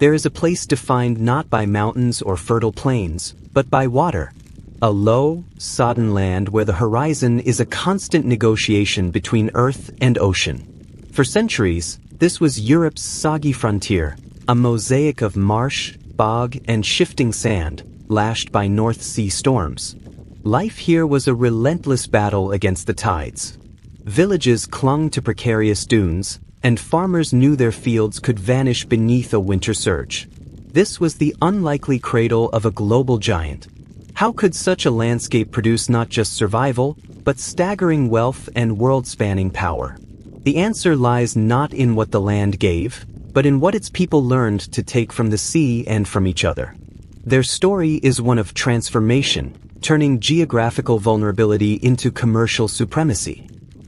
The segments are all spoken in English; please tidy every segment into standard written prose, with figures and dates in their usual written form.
There is a place defined not by mountains or fertile plains, but by water. A low, sodden land where the horizon is a constant negotiation between earth and ocean. For centuries, this was Europe's soggy frontier, a mosaic of marsh, bog, and shifting sand, lashed by North Sea storms. Life here was a relentless battle against the tides. Villages clung to precarious dunes, and farmers knew their fields could vanish beneath a winter surge. This was the unlikely cradle of a global giant. How could such a landscape produce not just survival, but staggering wealth and world-spanning power? The answer lies not in what the land gave, but in what its people learned to take from the sea and from each other. Their story is one of transformation, turning geographical vulnerability into commercial supremacy.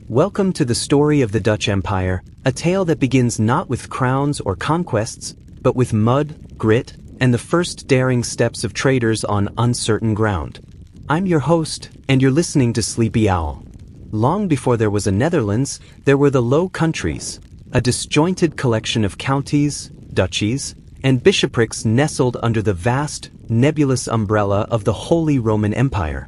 Welcome to the story of the Dutch Empire, a tale that begins not with crowns or conquests, but with mud, grit, and the first daring steps of traders on uncertain ground. I'm your host, and you're listening to Sleepy Owl. Long before there was a Netherlands, there were the Low Countries, a disjointed collection of counties, duchies, and bishoprics nestled under the vast, nebulous umbrella of the Holy Roman Empire.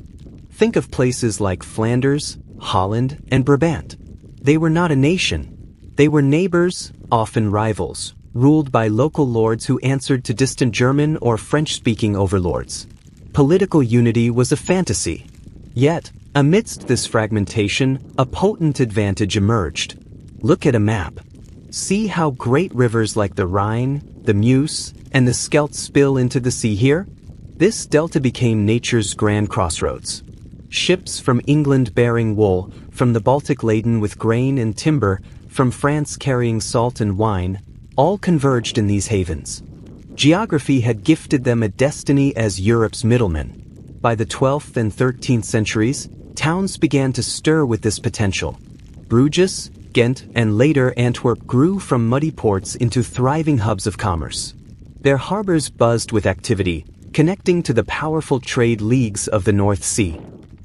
Think of places like Flanders, Holland, and Brabant. They were not a nation. They were neighbors, often rivals, ruled by local lords who answered to distant German or French-speaking overlords. Political unity was a fantasy. Yet, amidst this fragmentation, a potent advantage emerged. Look at a map. See how great rivers like the Rhine, the Meuse, and the Scheldt spill into the sea here? This delta became nature's grand crossroads. Ships from England bearing wool, from the Baltic laden with grain and timber, from France carrying salt and wine, all converged in these havens. Geography had gifted them a destiny as Europe's middlemen. By the 12th and 13th centuries, towns began to stir with this potential. Bruges, Ghent, and later Antwerp grew from muddy ports into thriving hubs of commerce. Their harbors buzzed with activity, connecting to the powerful trade leagues of the North Sea.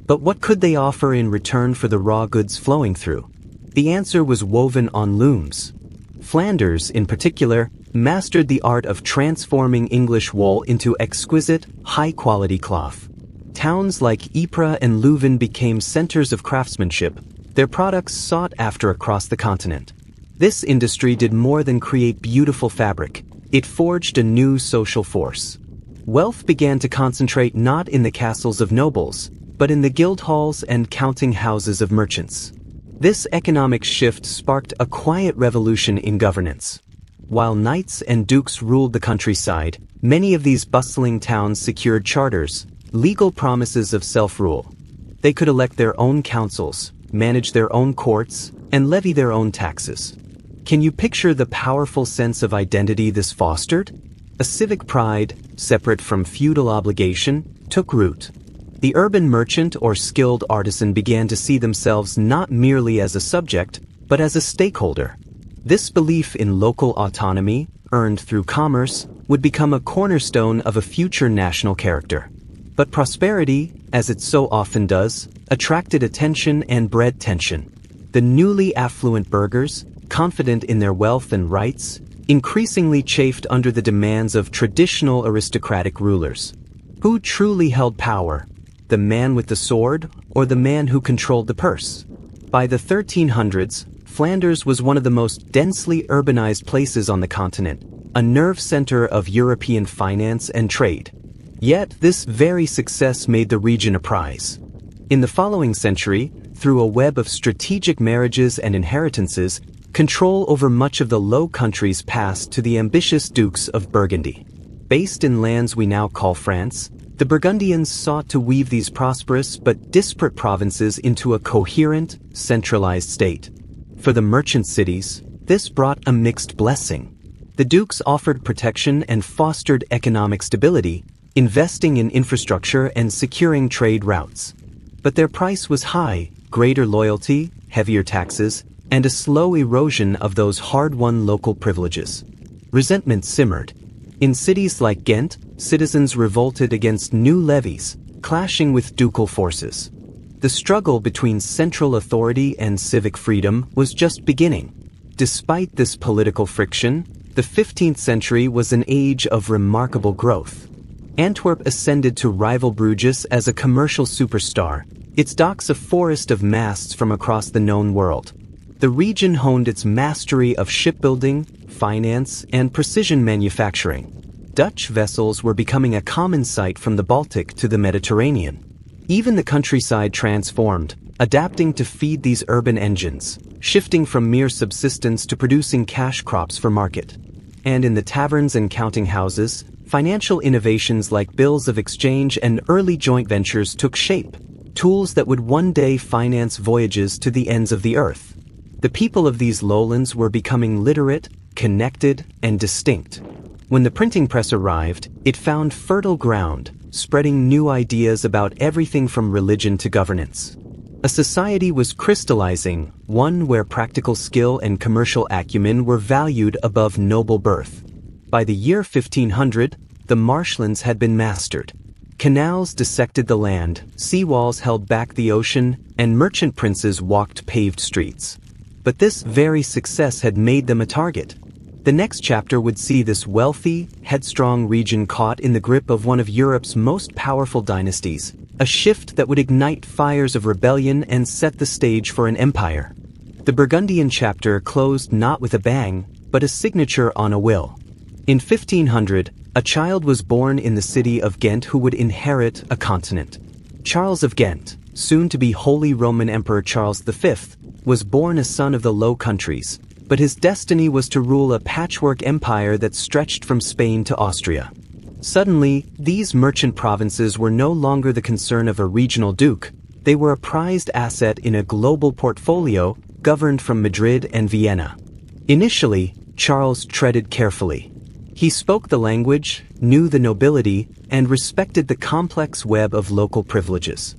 But what could they offer in return for the raw goods flowing through? The answer was woven on looms. Flanders, in particular, mastered the art of transforming English wool into exquisite, high-quality cloth. Towns like Ypres and Leuven became centers of craftsmanship, their products sought after across the continent. This industry did more than create beautiful fabric. It forged a new social force. Wealth began to concentrate not in the castles of nobles, but in the guild halls and counting houses of merchants. This economic shift sparked a quiet revolution in governance. While knights and dukes ruled the countryside, many of these bustling towns secured charters, legal promises of self-rule. They could elect their own councils, manage their own courts, and levy their own taxes. Can you picture the powerful sense of identity this fostered? A civic pride, separate from feudal obligation, took root. The urban merchant or skilled artisan began to see themselves not merely as a subject, but as a stakeholder. This belief in local autonomy, earned through commerce, would become a cornerstone of a future national character. But prosperity, as it so often does, attracted attention and bred tension. The newly affluent burghers, confident in their wealth and rights, increasingly chafed under the demands of traditional aristocratic rulers. Who truly held power? The man with the sword, or the man who controlled the purse? By the 1300s, Flanders was one of the most densely urbanized places on the continent, a nerve center of European finance and trade. Yet, this very success made the region a prize. In the following century, through a web of strategic marriages and inheritances, control over much of the Low Countries passed to the ambitious Dukes of Burgundy. Based in lands we now call France, the Burgundians sought to weave these prosperous but disparate provinces into a coherent, centralized state. For the merchant cities, this brought a mixed blessing. The dukes offered protection and fostered economic stability, investing in infrastructure and securing trade routes. But their price was high: greater loyalty, heavier taxes, and a slow erosion of those hard-won local privileges. Resentment simmered. In cities like Ghent, citizens revolted against new levies, clashing with ducal forces. The struggle between central authority and civic freedom was just beginning. Despite this political friction, The 15th century was an age of remarkable growth. Antwerp ascended to rival Bruges as a commercial superstar, its docks a forest of masts from across the known world. The region honed its mastery of shipbuilding, finance, and precision manufacturing. Dutch vessels were becoming a common sight from the Baltic to the Mediterranean. Even the countryside transformed, adapting to feed these urban engines, shifting from mere subsistence to producing cash crops for market. And in the taverns and counting houses, financial innovations like bills of exchange and early joint ventures took shape, tools that would one day finance voyages to the ends of the earth. The people of these lowlands were becoming literate, connected, and distinct. When the printing press arrived, it found fertile ground, spreading new ideas about everything from religion to governance. A society was crystallizing, one where practical skill and commercial acumen were valued above noble birth. By the year 1500, the marshlands had been mastered. Canals dissected the land, seawalls held back the ocean, and merchant princes walked paved streets. But this very success had made them a target. The next chapter would see this wealthy, headstrong region caught in the grip of one of Europe's most powerful dynasties, a shift that would ignite fires of rebellion and set the stage for an empire. The Burgundian chapter closed not with a bang, but a signature on a will. In 1500, a child was born in the city of Ghent who would inherit a continent. Charles of Ghent, soon to be Holy Roman Emperor Charles V, was born a son of the Low Countries, but his destiny was to rule a patchwork empire that stretched from Spain to Austria. Suddenly, these merchant provinces were no longer the concern of a regional duke. They were a prized asset in a global portfolio governed from Madrid and Vienna. Initially, Charles treaded carefully. He spoke the language, knew the nobility, and respected the complex web of local privileges.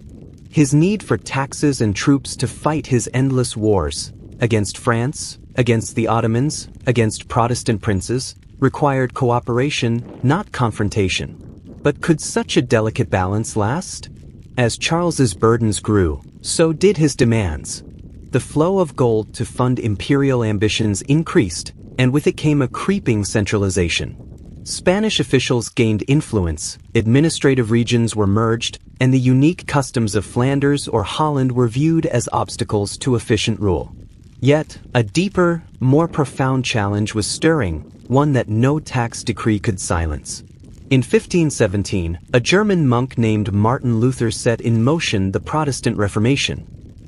His need for taxes and troops to fight his endless wars against France, against the Ottomans, against Protestant princes, required cooperation, not confrontation. But could such a delicate balance last? As Charles's burdens grew, so did his demands. The flow of gold to fund imperial ambitions increased, and with it came a creeping centralization. Spanish officials gained influence, administrative regions were merged, and the unique customs of Flanders or Holland were viewed as obstacles to efficient rule. Yet, a deeper, more profound challenge was stirring, one that no tax decree could silence. In 1517, a German monk named Martin Luther set in motion the Protestant Reformation.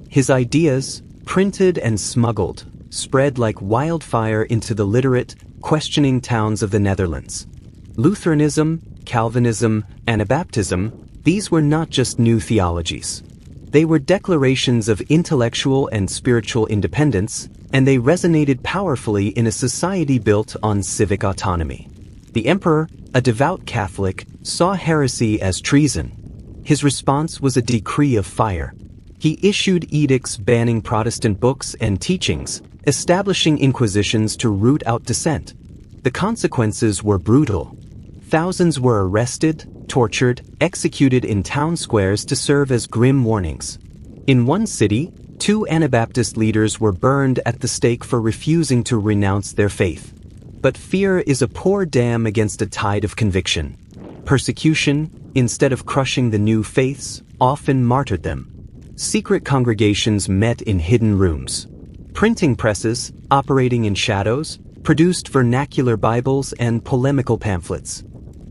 His ideas, printed and smuggled, spread like wildfire into the literate, questioning towns of the Netherlands. Lutheranism, Calvinism, Anabaptism, these were not just new theologies. They were declarations of intellectual and spiritual independence, and they resonated powerfully in a society built on civic autonomy. The emperor, a devout Catholic, saw heresy as treason. His response was a decree of fire. He issued edicts banning Protestant books and teachings, establishing inquisitions to root out dissent. The consequences were brutal. Thousands were arrested, tortured, executed in town squares to serve as grim warnings. In one city, 2 Anabaptist leaders were burned at the stake for refusing to renounce their faith. But fear is a poor dam against a tide of conviction. Persecution, instead of crushing the new faiths, often martyred them. Secret congregations met in hidden rooms. Printing presses, operating in shadows, produced vernacular Bibles and polemical pamphlets.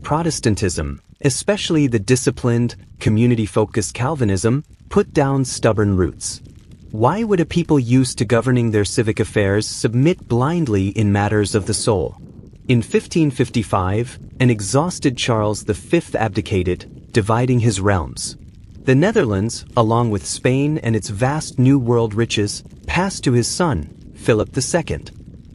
Protestantism, especially the disciplined, community-focused Calvinism, put down stubborn roots. Why would a people used to governing their civic affairs submit blindly in matters of the soul? In 1555, an exhausted Charles V abdicated, dividing his realms. The Netherlands, along with Spain and its vast New World riches, passed to his son, Philip II.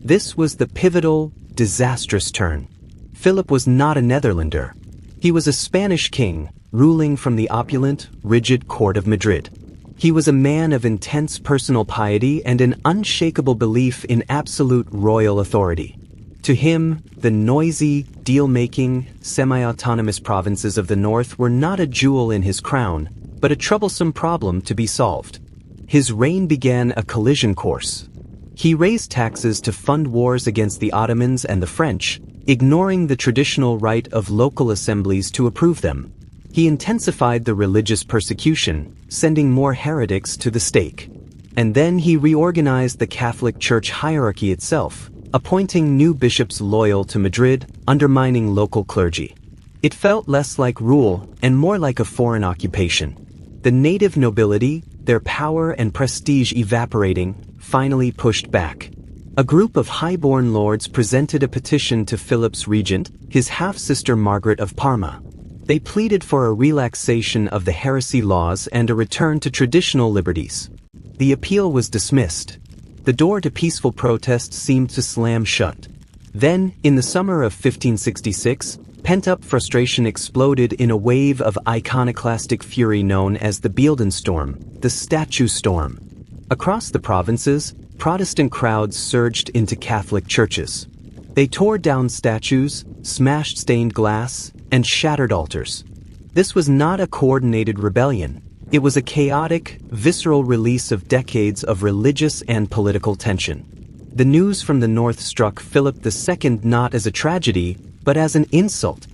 This was the pivotal, disastrous turn. Philip was not a Netherlander. He was a Spanish king, ruling from the opulent, rigid court of Madrid. He was a man of intense personal piety and an unshakable belief in absolute royal authority. To him, the noisy, deal-making, semi-autonomous provinces of the north were not a jewel in his crown, but a troublesome problem to be solved. His reign began a collision course. He raised taxes to fund wars against the Ottomans and the French, ignoring the traditional right of local assemblies to approve them. He intensified the religious persecution, sending more heretics to the stake. And then he reorganized the Catholic Church hierarchy itself, appointing new bishops loyal to Madrid, undermining local clergy. It felt less like rule and more like a foreign occupation. The native nobility, their power and prestige evaporating, finally pushed back. A group of high-born lords presented a petition to Philip's regent, his half-sister Margaret of Parma. They pleaded for a relaxation of the heresy laws and a return to traditional liberties. The appeal was dismissed. The door to peaceful protest seemed to slam shut. Then, in the summer of 1566, pent-up frustration exploded in a wave of iconoclastic fury known as the Beeldenstorm, the Statue Storm. Across the provinces, Protestant crowds surged into Catholic churches. They tore down statues, smashed stained glass, and shattered altars. This was not a coordinated rebellion. It was a chaotic, visceral release of decades of religious and political tension. The news from the north struck Philip II not as a tragedy, but as an insult.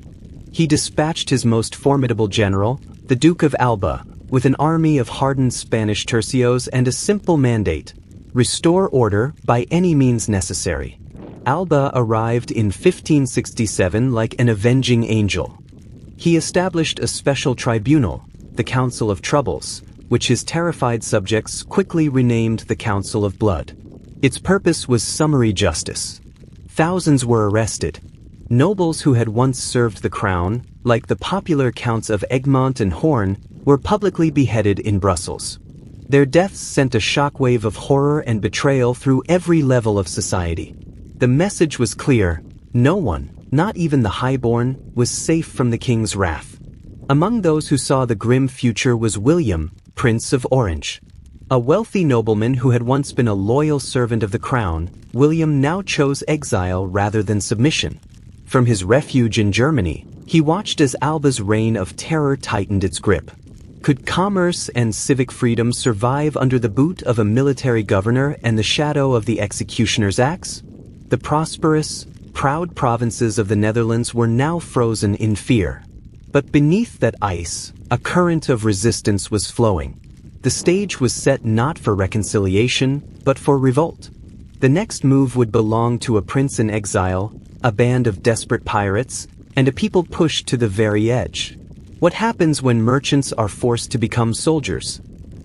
He dispatched his most formidable general, the Duke of Alba, with an army of hardened Spanish tercios and a simple mandate: restore order by any means necessary. Alba arrived in 1567 like an avenging angel. He established a special tribunal, the Council of Troubles, which his terrified subjects quickly renamed the Council of Blood. Its purpose was summary justice. Thousands were arrested. Nobles who had once served the crown, like the popular Counts of Egmont and Horn, were publicly beheaded in Brussels. Their deaths sent a shockwave of horror and betrayal through every level of society. The message was clear: no one, not even the highborn, was safe from the king's wrath. Among those who saw the grim future was William, Prince of Orange. A wealthy nobleman who had once been a loyal servant of the crown, William now chose exile rather than submission. From his refuge in Germany, he watched as Alba's reign of terror tightened its grip. Could commerce and civic freedom survive under the boot of a military governor and the shadow of the executioner's axe? The prosperous, proud provinces of the Netherlands were now frozen in fear. But beneath that ice, a current of resistance was flowing. The stage was set not for reconciliation, but for revolt. The next move would belong to a prince in exile, a band of desperate pirates, and a people pushed to the very edge. What happens when merchants are forced to become soldiers?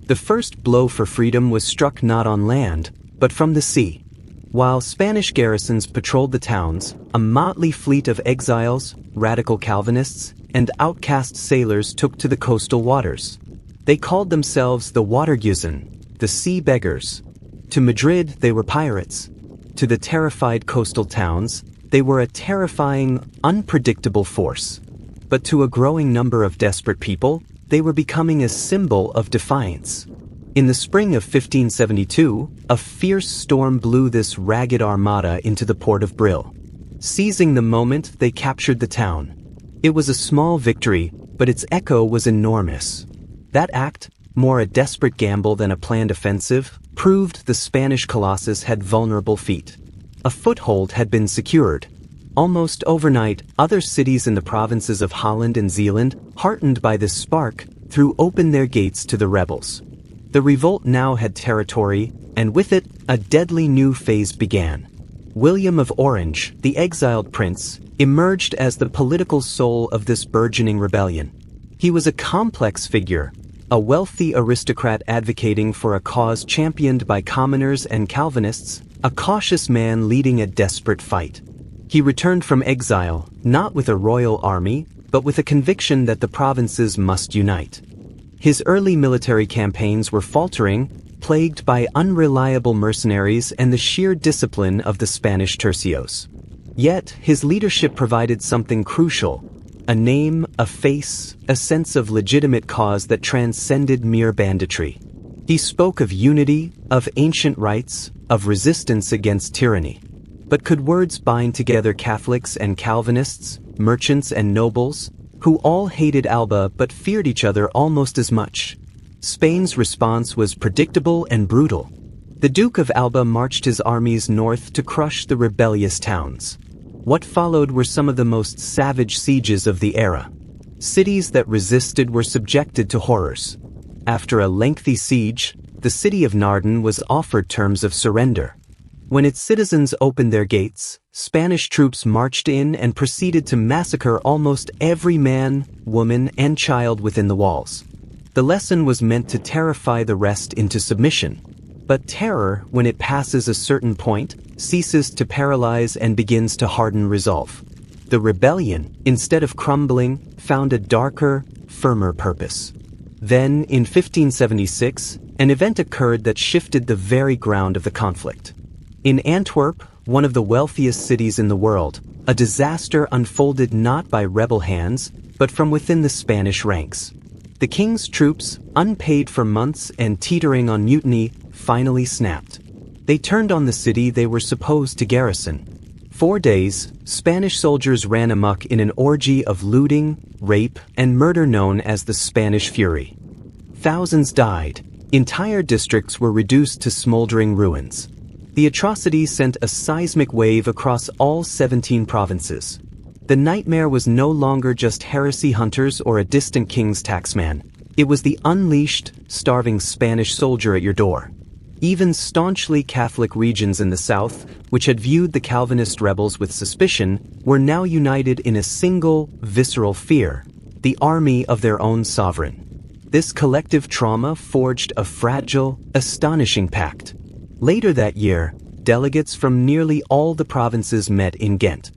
The first blow for freedom was struck not on land, but from the sea. While Spanish garrisons patrolled the towns, a motley fleet of exiles, radical Calvinists, and outcast sailors took to the coastal waters. They called themselves the Waterguzen, the sea beggars. To Madrid, they were pirates. To the terrified coastal towns, they were a terrifying, unpredictable force. But to a growing number of desperate people, they were becoming a symbol of defiance. In the spring of 1572, a fierce storm blew this ragged armada into the port of Brill. Seizing the moment, they captured the town. It was a small victory, but its echo was enormous. That act, more a desperate gamble than a planned offensive, proved the Spanish colossus had vulnerable feet. A foothold had been secured. Almost overnight, other cities in the provinces of Holland and Zeeland, heartened by this spark, threw open their gates to the rebels. The revolt now had territory, and with it, a deadly new phase began. William of Orange, the exiled prince, emerged as the political soul of this burgeoning rebellion. He was a complex figure, a wealthy aristocrat advocating for a cause championed by commoners and Calvinists, a cautious man leading a desperate fight. He returned from exile, not with a royal army, but with a conviction that the provinces must unite. His early military campaigns were faltering, plagued by unreliable mercenaries and the sheer discipline of the Spanish tercios. Yet, his leadership provided something crucial: a name, a face, a sense of legitimate cause that transcended mere banditry. He spoke of unity, of ancient rights, of resistance against tyranny. But could words bind together Catholics and Calvinists, merchants and nobles, who all hated Alba but feared each other almost as much? Spain's response was predictable and brutal. The Duke of Alba marched his armies north to crush the rebellious towns. What followed were some of the most savage sieges of the era. Cities that resisted were subjected to horrors. After a lengthy siege, the city of Naarden was offered terms of surrender. When its citizens opened their gates, Spanish troops marched in and proceeded to massacre almost every man, woman, and child within the walls. The lesson was meant to terrify the rest into submission. But terror, when it passes a certain point, ceases to paralyze and begins to harden resolve. The rebellion, instead of crumbling, found a darker, firmer purpose. Then, in 1576, an event occurred that shifted the very ground of the conflict. In Antwerp, one of the wealthiest cities in the world, a disaster unfolded not by rebel hands, but from within the Spanish ranks. The king's troops, unpaid for months and teetering on mutiny, finally snapped. They turned on the city they were supposed to garrison. 4 days, Spanish soldiers ran amok in an orgy of looting, rape, and murder known as the Spanish Fury. Thousands died. Entire districts were reduced to smoldering ruins. The atrocity sent a seismic wave across all 17 provinces. The nightmare was no longer just heresy hunters or a distant king's taxman. It was the unleashed, starving Spanish soldier at your door. Even staunchly Catholic regions in the south, which had viewed the Calvinist rebels with suspicion, were now united in a single, visceral fear: the army of their own sovereign. This collective trauma forged a fragile, astonishing pact. Later that year, delegates from nearly all the provinces met in Ghent.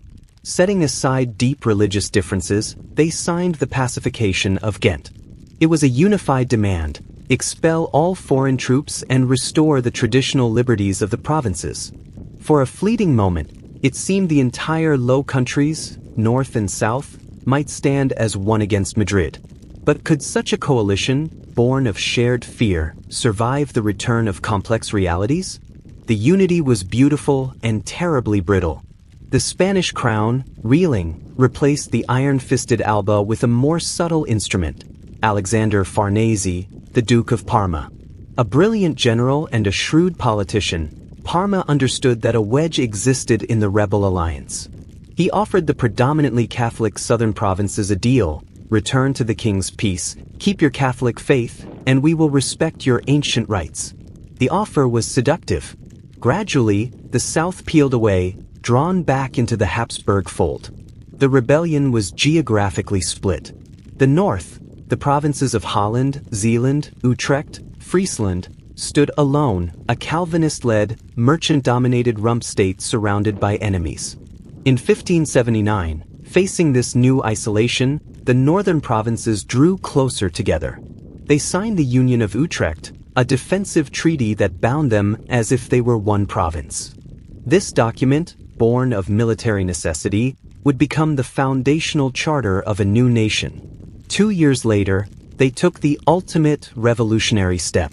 Setting aside deep religious differences, they signed the Pacification of Ghent. It was a unified demand: expel all foreign troops and restore the traditional liberties of the provinces. For a fleeting moment, it seemed the entire Low Countries, north and south, might stand as one against Madrid. But could such a coalition, born of shared fear, survive the return of complex realities? The unity was beautiful and terribly brittle. The Spanish crown, reeling, replaced the iron-fisted Alba with a more subtle instrument: Alexander Farnese, the Duke of Parma. A brilliant general and a shrewd politician, Parma understood that a wedge existed in the rebel alliance. He offered the predominantly Catholic southern provinces a deal: return to the king's peace, keep your Catholic faith, and we will respect your ancient rights. The offer was seductive. Gradually, the south peeled away, drawn back into the Habsburg fold. The rebellion was geographically split. The north, the provinces of Holland, Zeeland, Utrecht, Friesland, stood alone, a Calvinist-led, merchant-dominated rump state surrounded by enemies. In 1579, facing this new isolation, the northern provinces drew closer together. They signed the Union of Utrecht, a defensive treaty that bound them as if they were one province. This document, born of military necessity, would become the foundational charter of a new nation. 2 years later, they took the ultimate revolutionary step.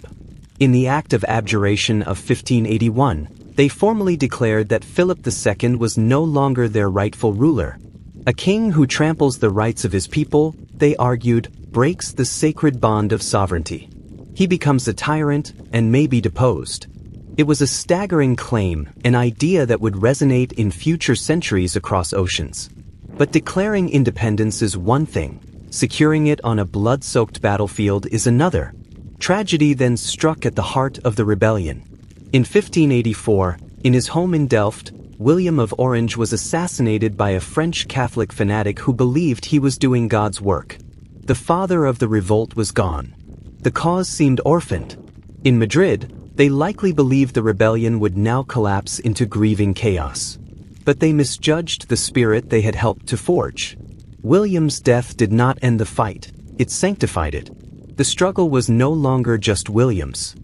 In the Act of Abjuration of 1581, they formally declared that Philip II was no longer their rightful ruler. A king who tramples the rights of his people, they argued, breaks the sacred bond of sovereignty. He becomes a tyrant and may be deposed. It was a staggering claim, an idea that would resonate in future centuries across oceans. But declaring independence is one thing. Securing it on a blood-soaked battlefield is another. Tragedy then struck at the heart of the rebellion. In 1584, in his home in Delft, William of Orange was assassinated by a French Catholic fanatic who believed he was doing God's work. The father of the revolt was gone. The cause seemed orphaned. In Madrid, they likely believed the rebellion would now collapse into grieving chaos. But they misjudged the spirit they had helped to forge. William's death did not end the fight, it sanctified it. The struggle was no longer just William's.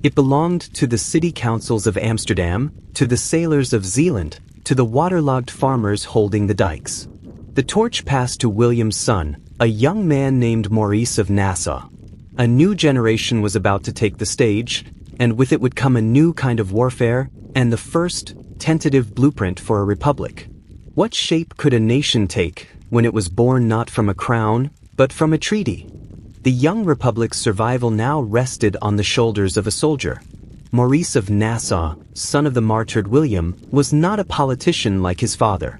It belonged to the city councils of Amsterdam, to the sailors of Zeeland, to the waterlogged farmers holding the dikes. The torch passed to William's son, a young man named Maurice of Nassau. A new generation was about to take the stage, and with it would come a new kind of warfare, and the first, tentative blueprint for a republic. What shape could a nation take when it was born not from a crown, but from a treaty? The young republic's survival now rested on the shoulders of a soldier. Maurice of Nassau, son of the martyred William, was not a politician like his father.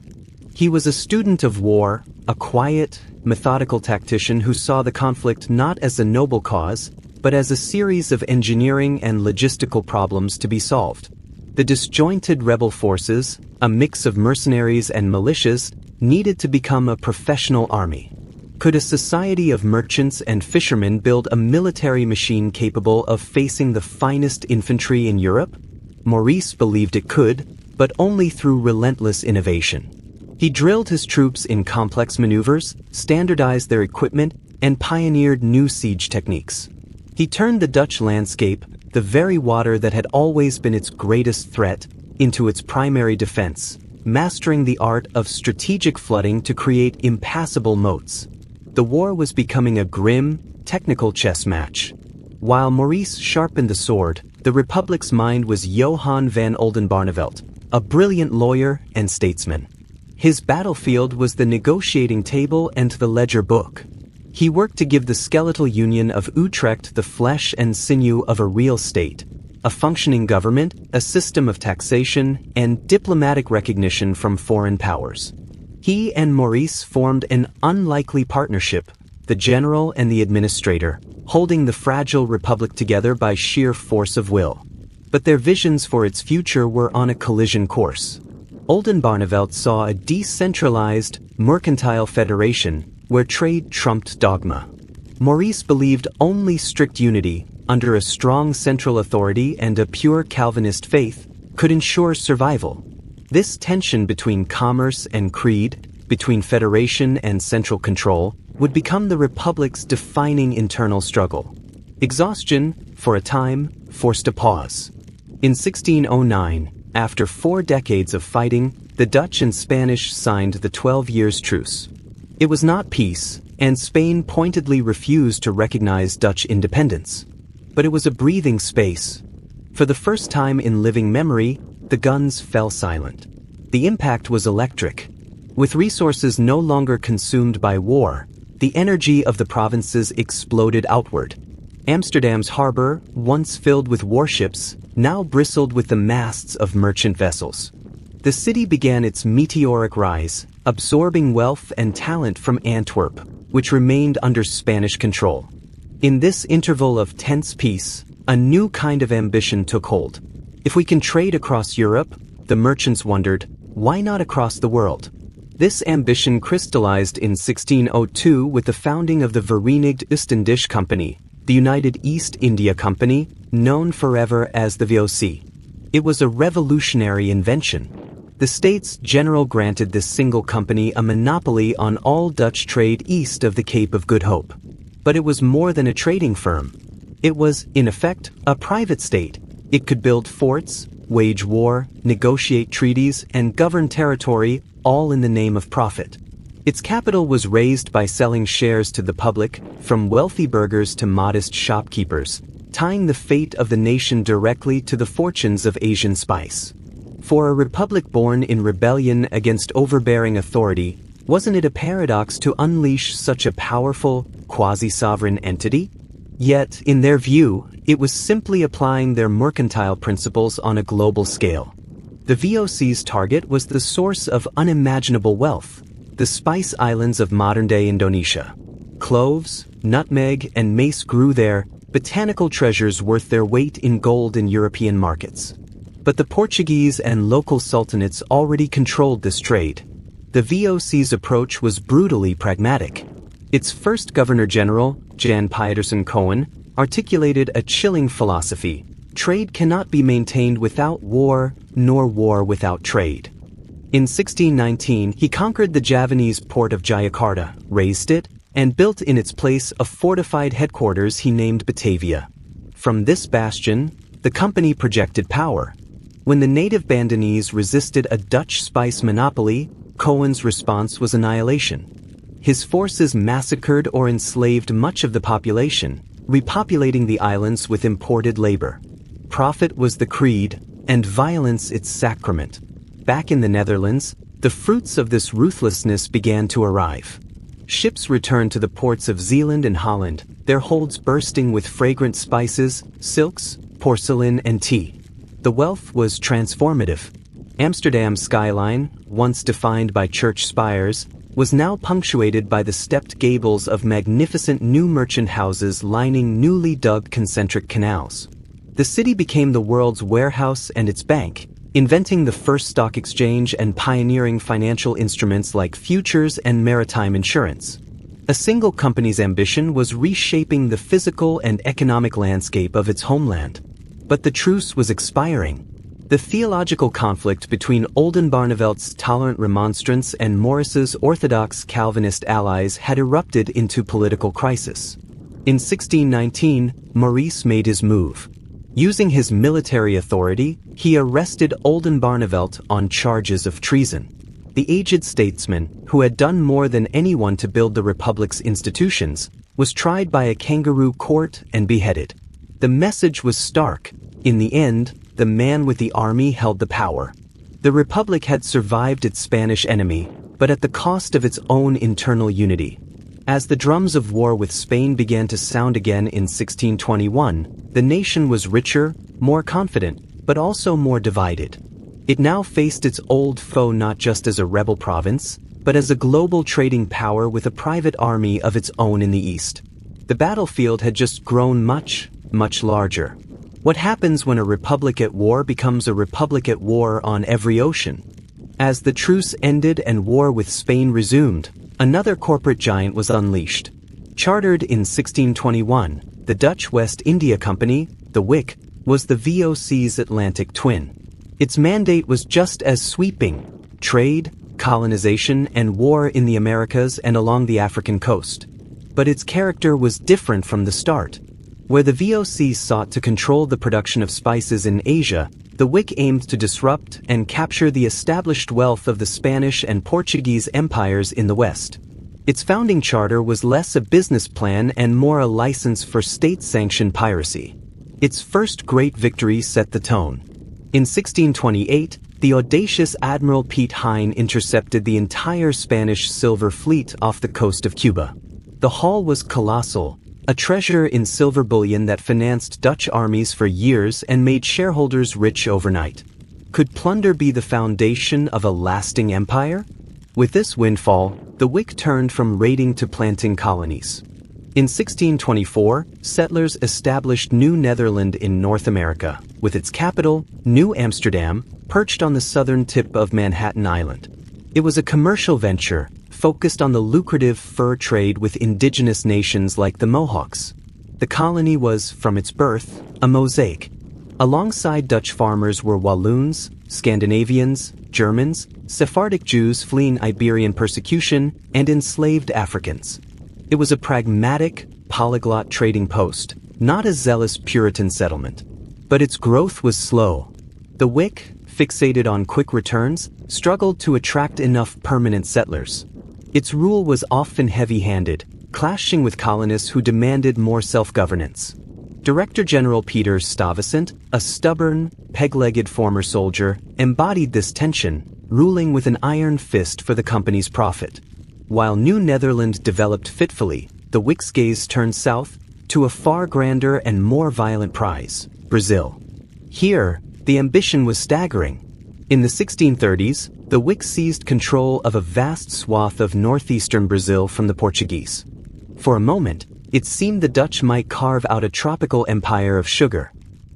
He was a student of war, a quiet, methodical tactician who saw the conflict not as a noble cause, but as a series of engineering and logistical problems to be solved. The disjointed rebel forces, a mix of mercenaries and militias, needed to become a professional army. Could a society of merchants and fishermen build a military machine capable of facing the finest infantry in Europe? Maurice believed it could, but only through relentless innovation. He drilled his troops in complex maneuvers, standardized their equipment, and pioneered new siege techniques. He turned the Dutch landscape, the very water that had always been its greatest threat, into its primary defense, mastering the art of strategic flooding to create impassable moats. The war was becoming a grim, technical chess match. While Maurice sharpened the sword, the Republic's mind was Johan van Oldenbarnevelt, a brilliant lawyer and statesman. His battlefield was the negotiating table and the ledger book. He worked to give the skeletal union of Utrecht the flesh and sinew of a real state, a functioning government, a system of taxation, and diplomatic recognition from foreign powers. He and Maurice formed an unlikely partnership, the general and the administrator, holding the fragile republic together by sheer force of will. But their visions for its future were on a collision course. Oldenbarnevelt saw a decentralized, mercantile federation where trade trumped dogma. Maurice believed only strict unity, under a strong central authority and a pure Calvinist faith, could ensure survival. This tension between commerce and creed, between federation and central control, would become the Republic's defining internal struggle. Exhaustion, for a time, forced a pause. In 1609, after 4 decades of fighting, the Dutch and Spanish signed the 12 Years' Truce. It was not peace, and Spain pointedly refused to recognize Dutch independence. But it was a breathing space. For the first time in living memory, the guns fell silent. The impact was electric. With resources no longer consumed by war, the energy of the provinces exploded outward. Amsterdam's harbor, once filled with warships, now bristled with the masts of merchant vessels. The city began its meteoric rise, absorbing wealth and talent from Antwerp, which remained under Spanish control. In this interval of tense peace, a new kind of ambition took hold. If we can trade across Europe, the merchants wondered, why not across the world? This ambition crystallized in 1602 with the founding of the Verenigd Oost-Indisch Company, the United East India Company, known forever as the VOC. It was a revolutionary invention. The States General granted this single company a monopoly on all Dutch trade east of the Cape of Good Hope. But it was more than a trading firm. It was, in effect, a private state. It could build forts, wage war, negotiate treaties, and govern territory, all in the name of profit. Its capital was raised by selling shares to the public, from wealthy burghers to modest shopkeepers, tying the fate of the nation directly to the fortunes of Asian spice. For a republic born in rebellion against overbearing authority, wasn't it a paradox to unleash such a powerful, quasi-sovereign entity? Yet, in their view, it was simply applying their mercantile principles on a global scale. The VOC's target was the source of unimaginable wealth, the spice islands of modern-day Indonesia. Cloves, nutmeg, and mace grew there, botanical treasures worth their weight in gold in European markets. But the Portuguese and local sultanates already controlled this trade. The VOC's approach was brutally pragmatic. Its first Governor-General, Jan Pietersen Cohen, articulated a chilling philosophy: trade cannot be maintained without war, nor war without trade. In 1619, he conquered the Javanese port of Jayakarta, razed it, and built in its place a fortified headquarters he named Batavia. From this bastion, the company projected power. When the native Bandanese resisted a Dutch spice monopoly, Cohen's response was annihilation. His forces massacred or enslaved much of the population, repopulating the islands with imported labor. Profit was the creed, and violence its sacrament. Back in the Netherlands, the fruits of this ruthlessness began to arrive. Ships returned to the ports of Zeeland and Holland, their holds bursting with fragrant spices, silks, porcelain, and tea. The wealth was transformative. Amsterdam's skyline, once defined by church spires, was now punctuated by the stepped gables of magnificent new merchant houses lining newly dug concentric canals. The city became the world's warehouse and its bank, inventing the first stock exchange and pioneering financial instruments like futures and maritime insurance. A single company's ambition was reshaping the physical and economic landscape of its homeland. But the truce was expiring. The theological conflict between Oldenbarneveldt's tolerant remonstrance and Maurice's orthodox Calvinist allies had erupted into political crisis. In 1619, Maurice made his move. Using his military authority, he arrested Oldenbarneveldt on charges of treason. The aged statesman, who had done more than anyone to build the Republic's institutions, was tried by a kangaroo court and beheaded. The message was stark. In the end, the man with the army held the power. The Republic had survived its Spanish enemy, but at the cost of its own internal unity. As the drums of war with Spain began to sound again in 1621, the nation was richer, more confident, but also more divided. It now faced its old foe not just as a rebel province, but as a global trading power with a private army of its own in the east. The battlefield had just grown much, much larger. What happens when a republic at war becomes a republic at war on every ocean? As the truce ended and war with Spain resumed, another corporate giant was unleashed. Chartered in 1621, the Dutch West India Company, the WIC, was the VOC's Atlantic twin. Its mandate was just as sweeping: trade, colonization, and war in the Americas and along the African coast. But its character was different from the start. Where the VOC sought to control the production of spices in Asia, the WIC aimed to disrupt and capture the established wealth of the Spanish and Portuguese empires in the West. Its founding charter was less a business plan and more a license for state-sanctioned piracy. Its first great victory set the tone. In 1628, the audacious Admiral Piet Hein intercepted the entire Spanish silver fleet off the coast of Cuba. The haul was colossal, a treasure in silver bullion that financed Dutch armies for years and made shareholders rich overnight. Could plunder be the foundation of a lasting empire? With this windfall, the WIC turned from raiding to planting colonies. In 1624, settlers established New Netherland in North America, with its capital, New Amsterdam, perched on the southern tip of Manhattan Island. It was a commercial venture, focused on the lucrative fur trade with indigenous nations like the Mohawks. The colony was, from its birth, a mosaic. Alongside Dutch farmers were Walloons, Scandinavians, Germans, Sephardic Jews fleeing Iberian persecution, and enslaved Africans. It was a pragmatic, polyglot trading post, not a zealous Puritan settlement. But its growth was slow. The WIC, fixated on quick returns, struggled to attract enough permanent settlers. Its rule was often heavy-handed, clashing with colonists who demanded more self-governance. Director General Peter Stuyvesant, a stubborn, peg-legged former soldier, embodied this tension, ruling with an iron fist for the company's profit. While New Netherland developed fitfully, the WIC's gaze turned south to a far grander and more violent prize: Brazil. Here, the ambition was staggering. In the 1630s, the WIC seized control of a vast swath of northeastern Brazil from the Portuguese. For a moment, it seemed the Dutch might carve out a tropical empire of sugar.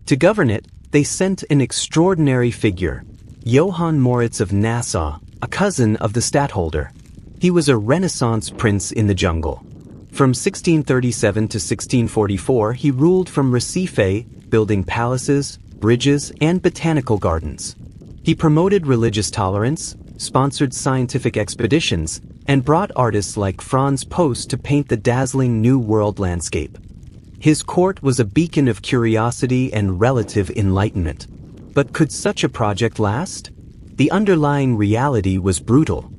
To govern it, they sent an extraordinary figure, Johann Moritz of Nassau, a cousin of the stadtholder. He was a Renaissance prince in the jungle. From 1637 to 1644, he ruled from Recife, building palaces, bridges, and botanical gardens. He promoted religious tolerance, sponsored scientific expeditions, and brought artists like Franz Post to paint the dazzling New World landscape. His court was a beacon of curiosity and relative enlightenment. But could such a project last? The underlying reality was brutal.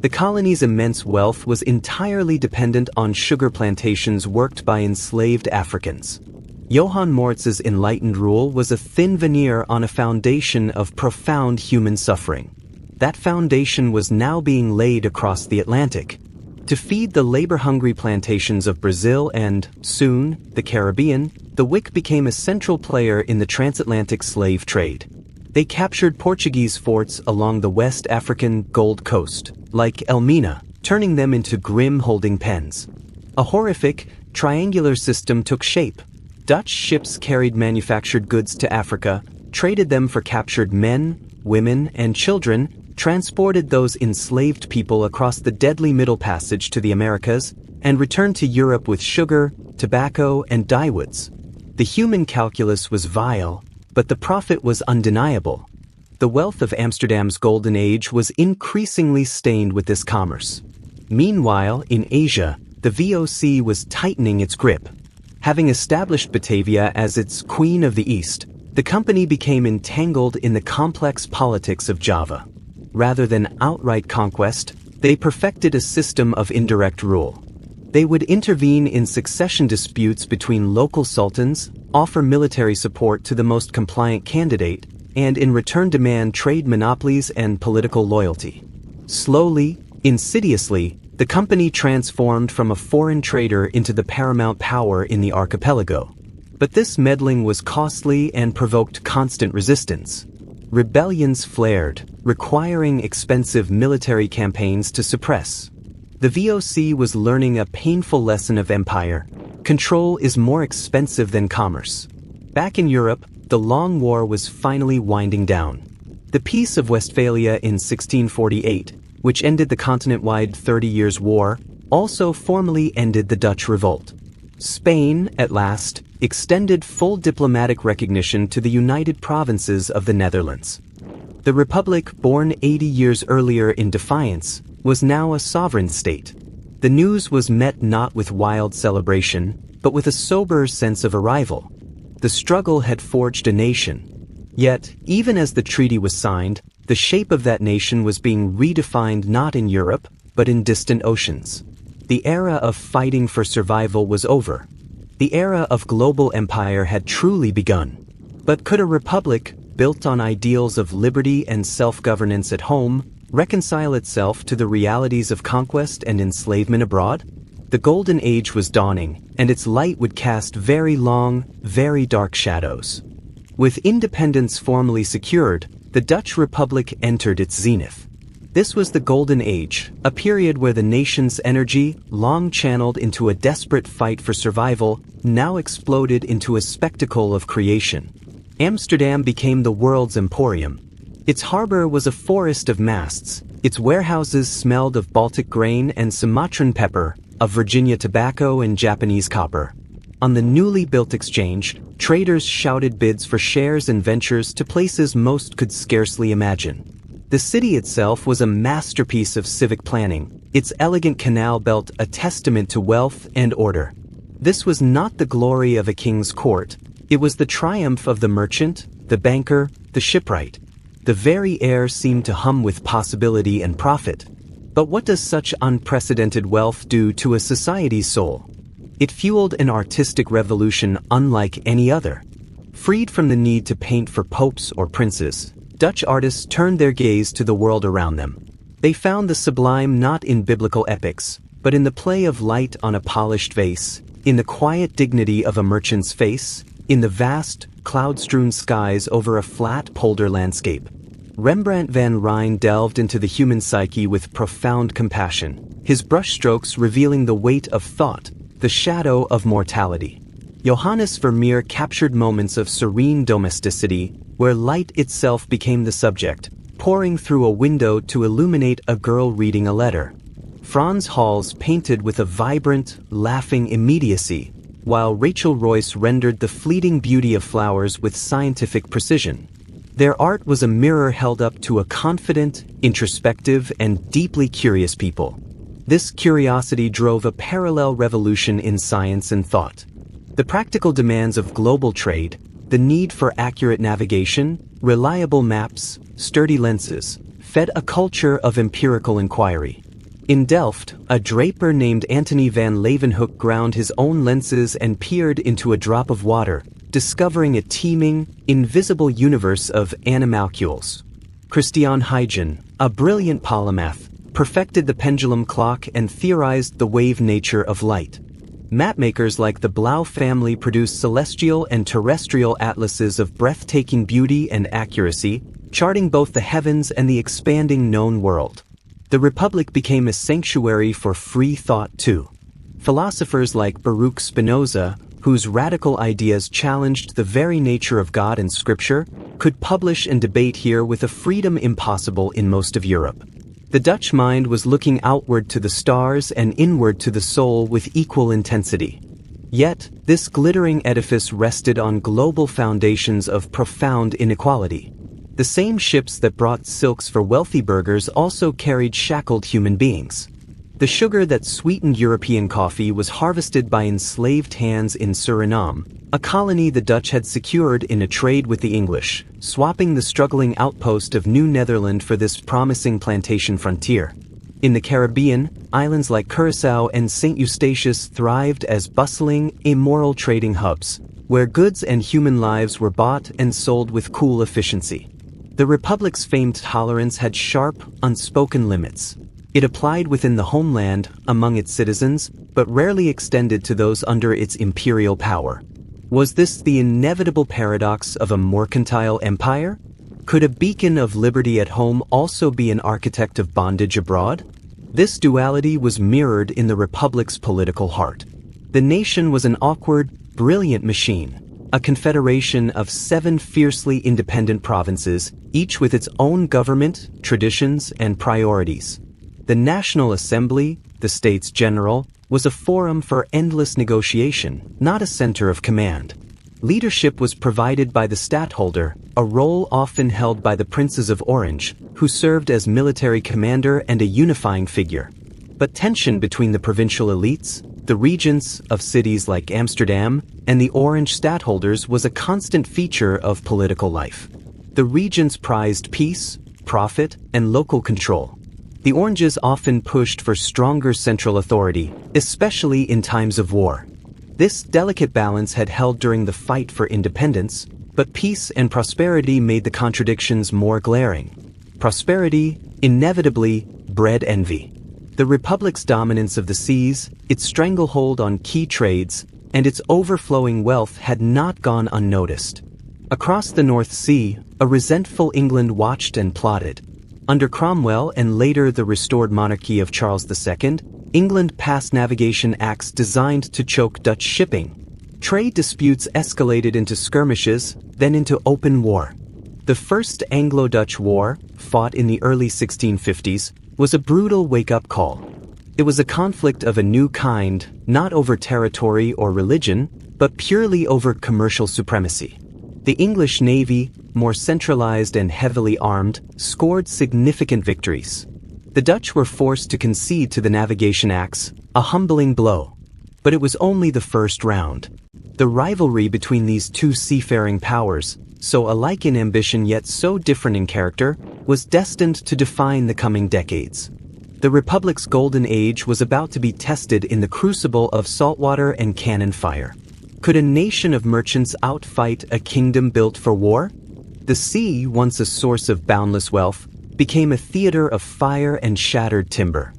The colony's immense wealth was entirely dependent on sugar plantations worked by enslaved Africans. Johann Moritz's enlightened rule was a thin veneer on a foundation of profound human suffering. That foundation was now being laid across the Atlantic. To feed the labor-hungry plantations of Brazil and, soon, the Caribbean, the Wick became a central player in the transatlantic slave trade. They captured Portuguese forts along the West African Gold Coast, like Elmina, turning them into grim holding pens. A horrific, triangular system took shape. Dutch ships carried manufactured goods to Africa, traded them for captured men, women, and children, transported those enslaved people across the deadly Middle Passage to the Americas, and returned to Europe with sugar, tobacco, and dyewoods. The human calculus was vile, but the profit was undeniable. The wealth of Amsterdam's golden age was increasingly stained with this commerce. Meanwhile, in Asia, the VOC was tightening its grip. Having established Batavia as its Queen of the East, the company became entangled in the complex politics of Java. Rather than outright conquest, they perfected a system of indirect rule. They would intervene in succession disputes between local sultans, offer military support to the most compliant candidate, and in return demand trade monopolies and political loyalty. Slowly, insidiously, the company transformed from a foreign trader into the paramount power in the archipelago. But this meddling was costly and provoked constant resistance. Rebellions flared, requiring expensive military campaigns to suppress. The VOC was learning a painful lesson of empire. Control is more expensive than commerce. Back in Europe, the Long War was finally winding down. The Peace of Westphalia in 1648, which ended the continent-wide 30 Years' War, also formally ended the Dutch revolt. Spain, at last, extended full diplomatic recognition to the United Provinces of the Netherlands. The republic, born 80 years earlier in defiance, was now a sovereign state. The news was met not with wild celebration, but with a sober sense of arrival. The struggle had forged a nation. Yet, even as the treaty was signed, the shape of that nation was being redefined not in Europe, but in distant oceans. The era of fighting for survival was over. The era of global empire had truly begun. But could a republic, built on ideals of liberty and self-governance at home, reconcile itself to the realities of conquest and enslavement abroad? The Golden Age was dawning, and its light would cast very long, very dark shadows. With independence formally secured, the Dutch Republic entered its zenith. This was the Golden Age, a period where the nation's energy, long channeled into a desperate fight for survival, now exploded into a spectacle of creation. Amsterdam became the world's emporium. Its harbor was a forest of masts. Its warehouses smelled of Baltic grain and Sumatran pepper, of Virginia tobacco and Japanese copper. On the newly built exchange, traders shouted bids for shares and ventures to places most could scarcely imagine. The city itself was a masterpiece of civic planning, its elegant canal belt a testament to wealth and order. This was not the glory of a king's court, it was the triumph of the merchant, the banker, the shipwright. The very air seemed to hum with possibility and profit. But what does such unprecedented wealth do to a society's soul? It fueled an artistic revolution unlike any other. Freed from the need to paint for popes or princes, Dutch artists turned their gaze to the world around them. They found the sublime not in biblical epics, but in the play of light on a polished vase, in the quiet dignity of a merchant's face, in the vast, cloud-strewn skies over a flat polder landscape. Rembrandt van Rijn delved into the human psyche with profound compassion, his brushstrokes revealing the weight of thought, the shadow of mortality. Johannes Vermeer captured moments of serene domesticity, where light itself became the subject, pouring through a window to illuminate a girl reading a letter. Frans Hals painted with a vibrant, laughing immediacy, while Rachel Royce rendered the fleeting beauty of flowers with scientific precision. Their art was a mirror held up to a confident, introspective, and deeply curious people. This curiosity drove a parallel revolution in science and thought. The practical demands of global trade, the need for accurate navigation, reliable maps, sturdy lenses, fed a culture of empirical inquiry. In Delft, a draper named Antony van Leeuwenhoek ground his own lenses and peered into a drop of water, discovering a teeming, invisible universe of animalcules. Christian Huygens, a brilliant polymath, perfected the pendulum clock and theorized the wave nature of light. Mapmakers like the Blau family produced celestial and terrestrial atlases of breathtaking beauty and accuracy, charting both the heavens and the expanding known world. The Republic became a sanctuary for free thought too. Philosophers like Baruch Spinoza, whose radical ideas challenged the very nature of God and Scripture, could publish and debate here with a freedom impossible in most of Europe. The Dutch mind was looking outward to the stars and inward to the soul with equal intensity. Yet, this glittering edifice rested on global foundations of profound inequality. The same ships that brought silks for wealthy burghers also carried shackled human beings. The sugar that sweetened European coffee was harvested by enslaved hands in Suriname, a colony the Dutch had secured in a trade with the English, swapping the struggling outpost of New Netherland for this promising plantation frontier. In the Caribbean, islands like Curaçao and St. Eustatius thrived as bustling, immoral trading hubs, where goods and human lives were bought and sold with cool efficiency. The Republic's famed tolerance had sharp, unspoken limits. It applied within the homeland, among its citizens, but rarely extended to those under its imperial power. Was this the inevitable paradox of a mercantile empire? Could a beacon of liberty at home also be an architect of bondage abroad? This duality was mirrored in the Republic's political heart. The nation was an awkward, brilliant machine, a confederation of 7 fiercely independent provinces, each with its own government, traditions, and priorities. The National Assembly, the States General, was a forum for endless negotiation, not a center of command. Leadership was provided by the stadtholder, a role often held by the Princes of Orange, who served as military commander and a unifying figure. But tension between the provincial elites, the regents of cities like Amsterdam, and the Orange stadtholders was a constant feature of political life. The regents prized peace, profit, and local control. The Oranges often pushed for stronger central authority, especially in times of war. This delicate balance had held during the fight for independence, but peace and prosperity made the contradictions more glaring. Prosperity, inevitably, bred envy. The Republic's dominance of the seas, its stranglehold on key trades, and its overflowing wealth had not gone unnoticed. Across the North Sea, a resentful England watched and plotted. Under Cromwell and later the restored monarchy of Charles II, England passed navigation acts designed to choke Dutch shipping. Trade disputes escalated into skirmishes, then into open war. The First Anglo-Dutch War, fought in the early 1650s, was a brutal wake-up call. It was a conflict of a new kind, not over territory or religion, but purely over commercial supremacy. The English Navy, more centralized and heavily armed, scored significant victories. The Dutch were forced to concede to the navigation acts, a humbling blow. But it was only the first round. The rivalry between these two seafaring powers, so alike in ambition yet so different in character, was destined to define the coming decades. The Republic's golden age was about to be tested in the crucible of saltwater and cannon fire. Could a nation of merchants outfight a kingdom built for war? The sea, once a source of boundless wealth, became a theater of fire and shattered timber.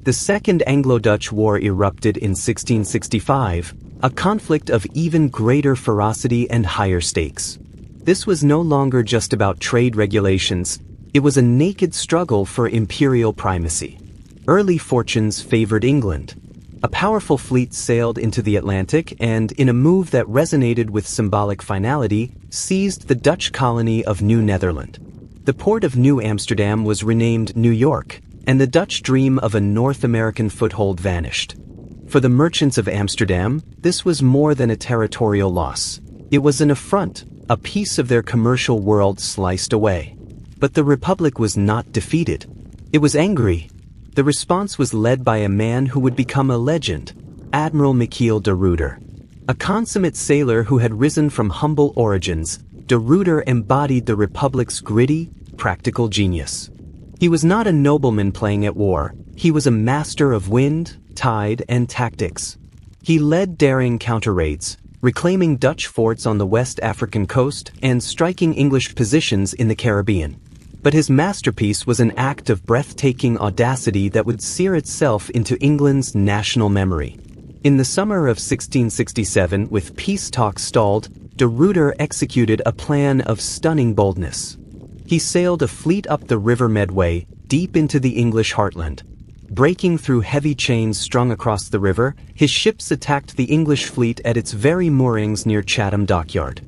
The Second Anglo-Dutch War erupted in 1665, a conflict of even greater ferocity and higher stakes. This was no longer just about trade regulations, it was a naked struggle for imperial primacy. Early fortunes favored England. A powerful fleet sailed into the Atlantic and, in a move that resonated with symbolic finality, seized the Dutch colony of New Netherland. The port of New Amsterdam was renamed New York, and the Dutch dream of a North American foothold vanished. For the merchants of Amsterdam, this was more than a territorial loss. It was an affront, a piece of their commercial world sliced away. But the Republic was not defeated. It was angry. The response was led by a man who would become a legend, Admiral Michiel de Ruyter. A consummate sailor who had risen from humble origins, de Ruyter embodied the Republic's gritty, practical genius. He was not a nobleman playing at war, he was a master of wind, tide, and tactics. He led daring counter-raids, reclaiming Dutch forts on the West African coast and striking English positions in the Caribbean. But his masterpiece was an act of breathtaking audacity that would sear itself into England's national memory. In the summer of 1667, with peace talks stalled, de Ruyter executed a plan of stunning boldness. He sailed a fleet up the River Medway, deep into the English heartland. Breaking through heavy chains strung across the river, his ships attacked the English fleet at its very moorings near Chatham Dockyard.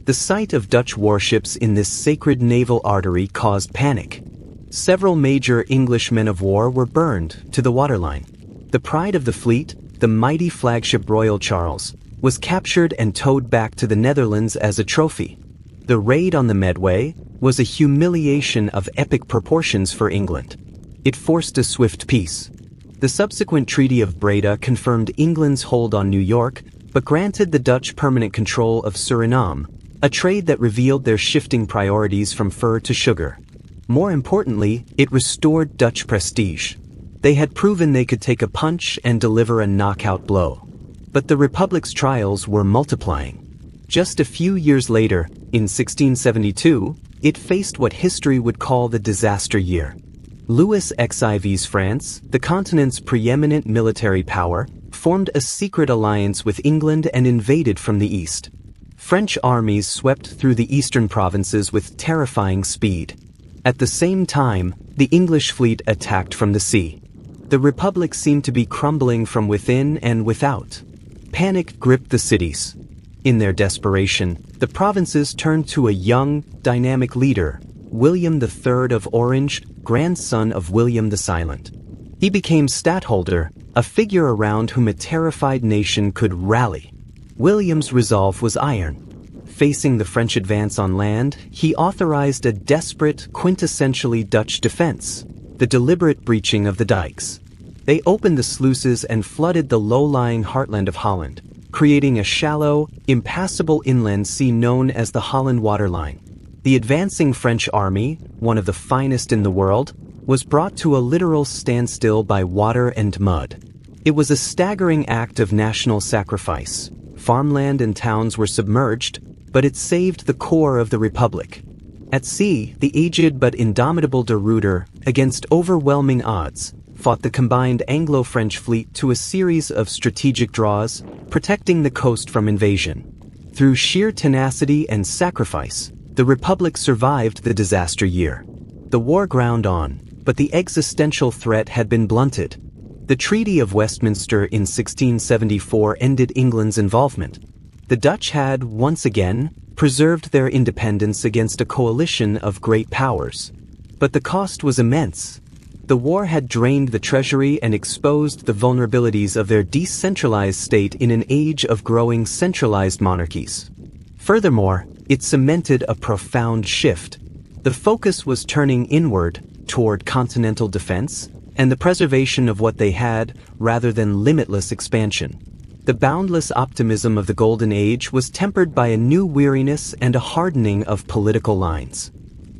The sight of Dutch warships in this sacred naval artery caused panic. Several major English men of war were burned to the waterline. The pride of the fleet, the mighty flagship Royal Charles, was captured and towed back to the Netherlands as a trophy. The raid on the Medway was a humiliation of epic proportions for England. It forced a swift peace. The subsequent Treaty of Breda confirmed England's hold on New York, but granted the Dutch permanent control of Suriname, a trade that revealed their shifting priorities from fur to sugar. More importantly, it restored Dutch prestige. They had proven they could take a punch and deliver a knockout blow. But the Republic's trials were multiplying. Just a few years later, in 1672, it faced what history would call the disaster year. Louis XIV's France, the continent's preeminent military power, formed a secret alliance with England and invaded from the east. French armies swept through the eastern provinces with terrifying speed. At the same time, the English fleet attacked from the sea. The Republic seemed to be crumbling from within and without. Panic gripped the cities. In their desperation, the provinces turned to a young, dynamic leader, William III of Orange, grandson of William the Silent. He became stadtholder, a figure around whom a terrified nation could rally. William's resolve was iron. Facing the French advance on land, he authorized a desperate, quintessentially Dutch defense, the deliberate breaching of the dikes. They opened the sluices and flooded the low-lying heartland of Holland, creating a shallow, impassable inland sea known as the Holland Waterline. The advancing French army, one of the finest in the world, was brought to a literal standstill by water and mud. It was a staggering act of national sacrifice. Farmland and towns were submerged, but it saved the core of the Republic. At sea, the aged but indomitable de Ruyter, against overwhelming odds, fought the combined Anglo-French fleet to a series of strategic draws, protecting the coast from invasion. Through sheer tenacity and sacrifice, the Republic survived the disaster year. The war ground on, but the existential threat had been blunted. The Treaty of Westminster in 1674 ended England's involvement. The Dutch had, once again, preserved their independence against a coalition of great powers. But the cost was immense. The war had drained the treasury and exposed the vulnerabilities of their decentralized state in an age of growing centralized monarchies. Furthermore, it cemented a profound shift. The focus was turning inward, toward continental defense, and the preservation of what they had, rather than limitless expansion. The boundless optimism of the Golden Age was tempered by a new weariness and a hardening of political lines.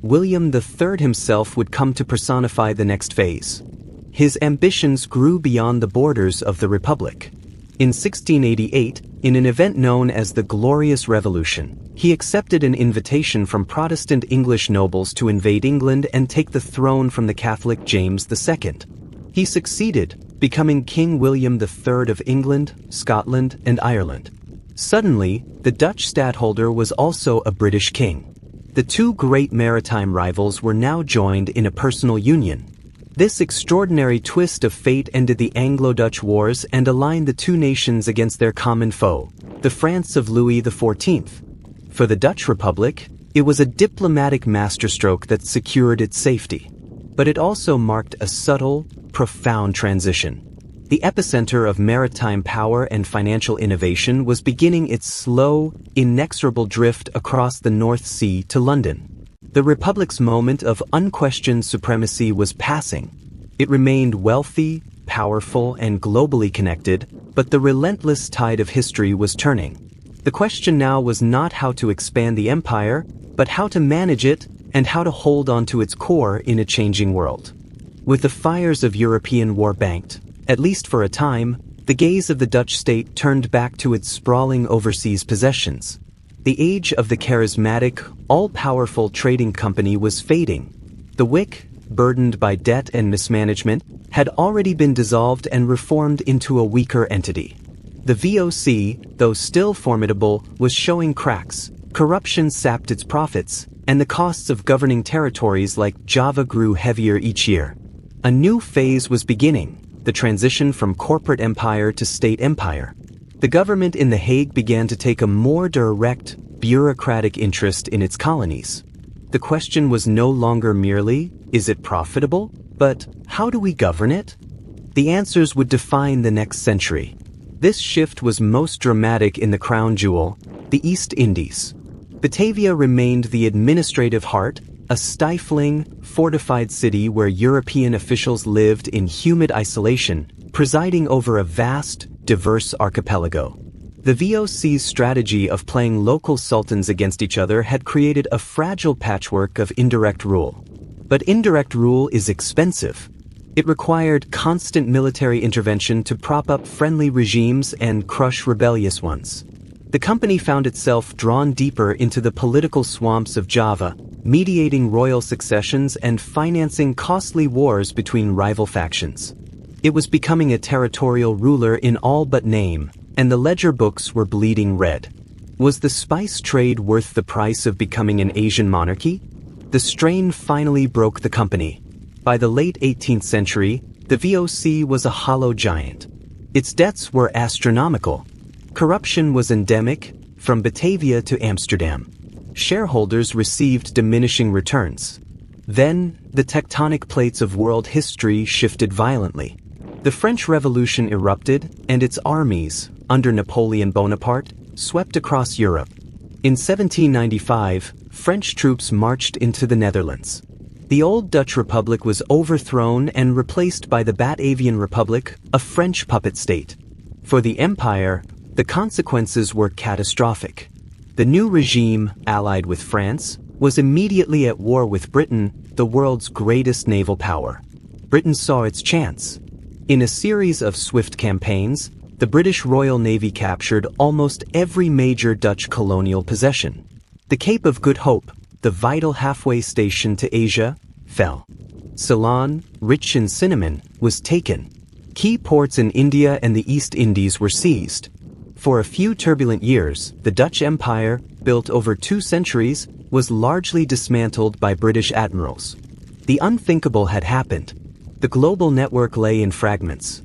William III himself would come to personify the next phase. His ambitions grew beyond the borders of the Republic. In 1688, in an event known as the Glorious Revolution, he accepted an invitation from Protestant English nobles to invade England and take the throne from the Catholic James II. He succeeded, becoming King William III of England, Scotland, and Ireland. Suddenly, the Dutch stadtholder was also a British king. The two great maritime rivals were now joined in a personal union. This extraordinary twist of fate ended the Anglo-Dutch Wars and aligned the two nations against their common foe, the France of Louis XIV. For the Dutch Republic, it was a diplomatic masterstroke that secured its safety. But it also marked a subtle, profound transition. The epicenter of maritime power and financial innovation was beginning its slow, inexorable drift across the North Sea to London. The Republic's moment of unquestioned supremacy was passing. It remained wealthy, powerful, and globally connected, but the relentless tide of history was turning. The question now was not how to expand the empire, but how to manage it and how to hold on to its core in a changing world. With the fires of European war banked, at least for a time, the gaze of the Dutch state turned back to its sprawling overseas possessions. The age of the charismatic, all-powerful trading company was fading. The WIC, burdened by debt and mismanagement, had already been dissolved and reformed into a weaker entity. The VOC, though still formidable, was showing cracks. Corruption sapped its profits, and the costs of governing territories like Java grew heavier each year. A new phase was beginning, the transition from corporate empire to state empire. The government in The Hague began to take a more direct, bureaucratic interest in its colonies. The question was no longer merely, is it profitable? But how do we govern it? The answers would define the next century. This shift was most dramatic in the crown jewel, the East Indies. Batavia remained the administrative heart, a stifling, fortified city where European officials lived in humid isolation, presiding over a vast, diverse archipelago. The VOC's strategy of playing local sultans against each other had created a fragile patchwork of indirect rule. But indirect rule is expensive. It required constant military intervention to prop up friendly regimes and crush rebellious ones. The company found itself drawn deeper into the political swamps of Java, mediating royal successions and financing costly wars between rival factions. It was becoming a territorial ruler in all but name, and the ledger books were bleeding red. Was the spice trade worth the price of becoming an Asian monarchy? The strain finally broke the company. By the late 18th century, the VOC was a hollow giant. Its debts were astronomical. Corruption was endemic, from Batavia to Amsterdam. Shareholders received diminishing returns. Then, the tectonic plates of world history shifted violently. The French Revolution erupted, and its armies, under Napoleon Bonaparte, swept across Europe. In 1795, French troops marched into the Netherlands. The old Dutch Republic was overthrown and replaced by the Batavian Republic, a French puppet state. For the empire, the consequences were catastrophic. The new regime, allied with France, was immediately at war with Britain, the world's greatest naval power. Britain saw its chance. In a series of swift campaigns, the British Royal Navy captured almost every major Dutch colonial possession. The Cape of Good Hope, the vital halfway station to Asia, fell. Ceylon, rich in cinnamon, was taken. Key ports in India and the East Indies were seized. For a few turbulent years, the Dutch Empire, built over 2 centuries, was largely dismantled by British admirals. The unthinkable had happened. The global network lay in fragments.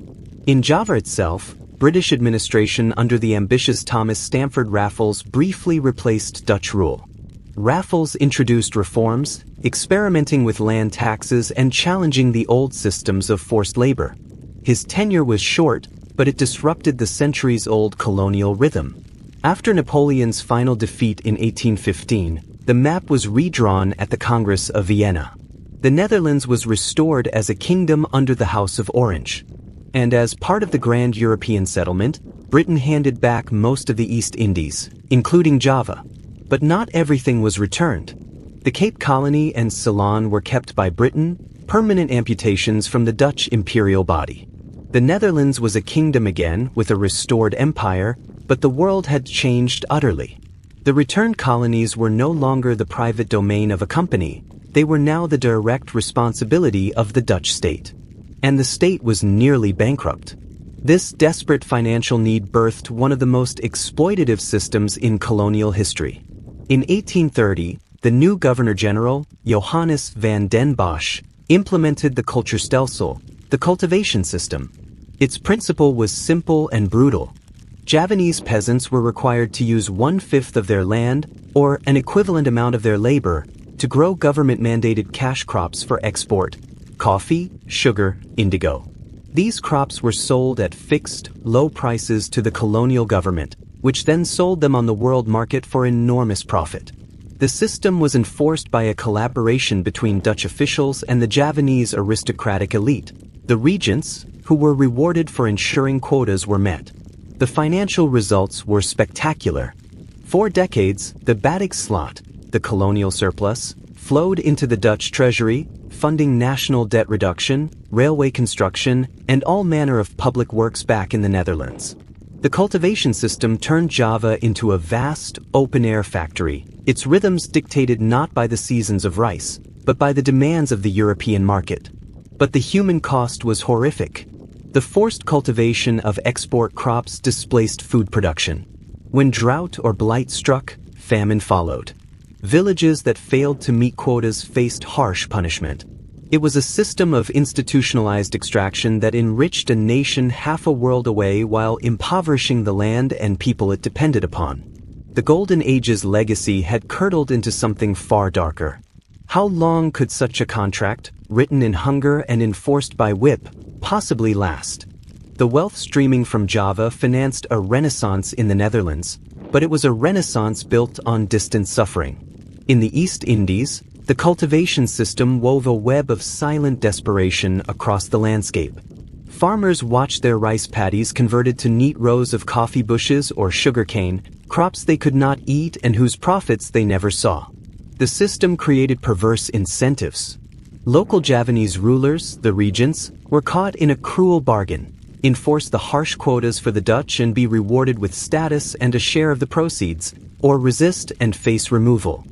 In Java itself, British administration under the ambitious Thomas Stamford Raffles briefly replaced Dutch rule. Raffles introduced reforms, experimenting with land taxes and challenging the old systems of forced labor. His tenure was short, but it disrupted the centuries-old colonial rhythm. After Napoleon's final defeat in 1815, the map was redrawn at the Congress of Vienna. The Netherlands was restored as a kingdom under the House of Orange. And as part of the grand European settlement, Britain handed back most of the East Indies, including Java. But not everything was returned. The Cape Colony and Ceylon were kept by Britain, permanent amputations from the Dutch imperial body. The Netherlands was a kingdom again, with a restored empire, but the world had changed utterly. The returned colonies were no longer the private domain of a company. They were now the direct responsibility of the Dutch state. And the state was nearly bankrupt. This desperate financial need birthed one of the most exploitative systems in colonial history. In 1830, the new Governor-General, Johannes van den Bosch, implemented the cultuurstelsel, the cultivation system. Its principle was simple and brutal. Javanese peasants were required to use 1/5 of their land, or an equivalent amount of their labor, to grow government-mandated cash crops for export: coffee, sugar, indigo. These crops were sold at fixed, low prices to the colonial government, which then sold them on the world market for enormous profit. The system was enforced by a collaboration between Dutch officials and the Javanese aristocratic elite. The regents, who were rewarded for ensuring quotas were met. The financial results were spectacular. For decades, the Batik slot, the colonial surplus, flowed into the Dutch treasury, funding national debt reduction, railway construction, and all manner of public works back in the Netherlands. The cultivation system turned Java into a vast, open-air factory, its rhythms dictated not by the seasons of rice, but by the demands of the European market. But the human cost was horrific. The forced cultivation of export crops displaced food production. When drought or blight struck, famine followed. Villages that failed to meet quotas faced harsh punishment. It was a system of institutionalized extraction that enriched a nation half a world away while impoverishing the land and people it depended upon. The Golden Age's legacy had curdled into something far darker. How long could such a contract, written in hunger and enforced by whip, possibly last? The wealth streaming from Java financed a renaissance in the Netherlands, but it was a renaissance built on distant suffering. In the East Indies, the cultivation system wove a web of silent desperation across the landscape. Farmers watched their rice paddies converted to neat rows of coffee bushes or sugarcane, crops they could not eat and whose profits they never saw. The system created perverse incentives. Local Javanese rulers, the regents, were caught in a cruel bargain: enforce the harsh quotas for the Dutch and be rewarded with status and a share of the proceeds, or resist and face removal.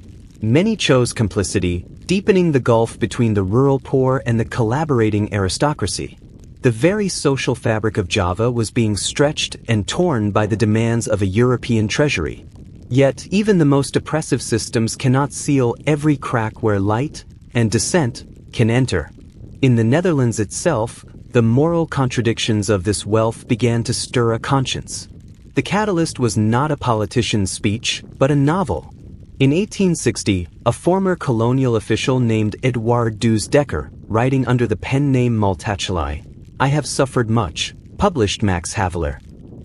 Many chose complicity, deepening the gulf between the rural poor and the collaborating aristocracy. The very social fabric of Java was being stretched and torn by the demands of a European treasury. Yet, even the most oppressive systems cannot seal every crack where light and dissent can enter. In the Netherlands itself, the moral contradictions of this wealth began to stir a conscience. The catalyst was not a politician's speech, but a novel. In 1860, a former colonial official named Edouard Douze Dekker, writing under the pen name Multatuli, "I have suffered much," published Max Havelaar.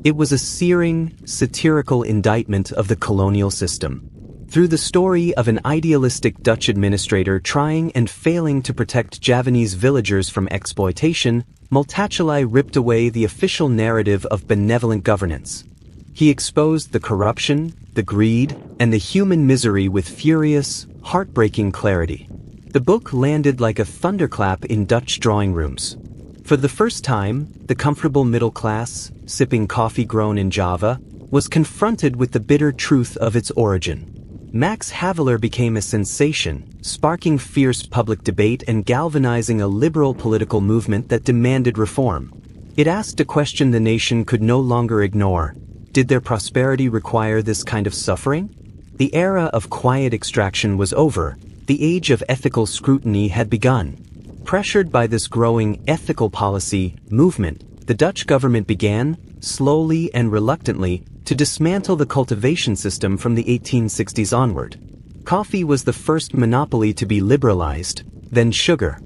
It was a searing, satirical indictment of the colonial system. Through the story of an idealistic Dutch administrator trying and failing to protect Javanese villagers from exploitation, Multatuli ripped away the official narrative of benevolent governance. He exposed the corruption, the greed, and the human misery with furious, heartbreaking clarity. The book landed like a thunderclap in Dutch drawing rooms. For the first time, the comfortable middle class, sipping coffee grown in Java, was confronted with the bitter truth of its origin. Max Havelaar became a sensation, sparking fierce public debate and galvanizing a liberal political movement that demanded reform. It asked a question the nation could no longer ignore: did their prosperity require this kind of suffering? The era of quiet extraction was over. The age of ethical scrutiny had begun. Pressured by this growing ethical policy movement, the Dutch government began, slowly and reluctantly, to dismantle the cultivation system from the 1860s onward. Coffee was the first monopoly to be liberalized, then sugar.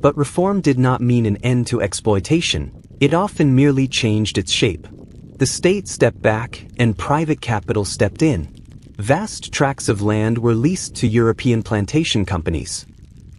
But reform did not mean an end to exploitation. It often merely changed its shape. The state stepped back and private capital stepped in. Vast tracts of land were leased to European plantation companies.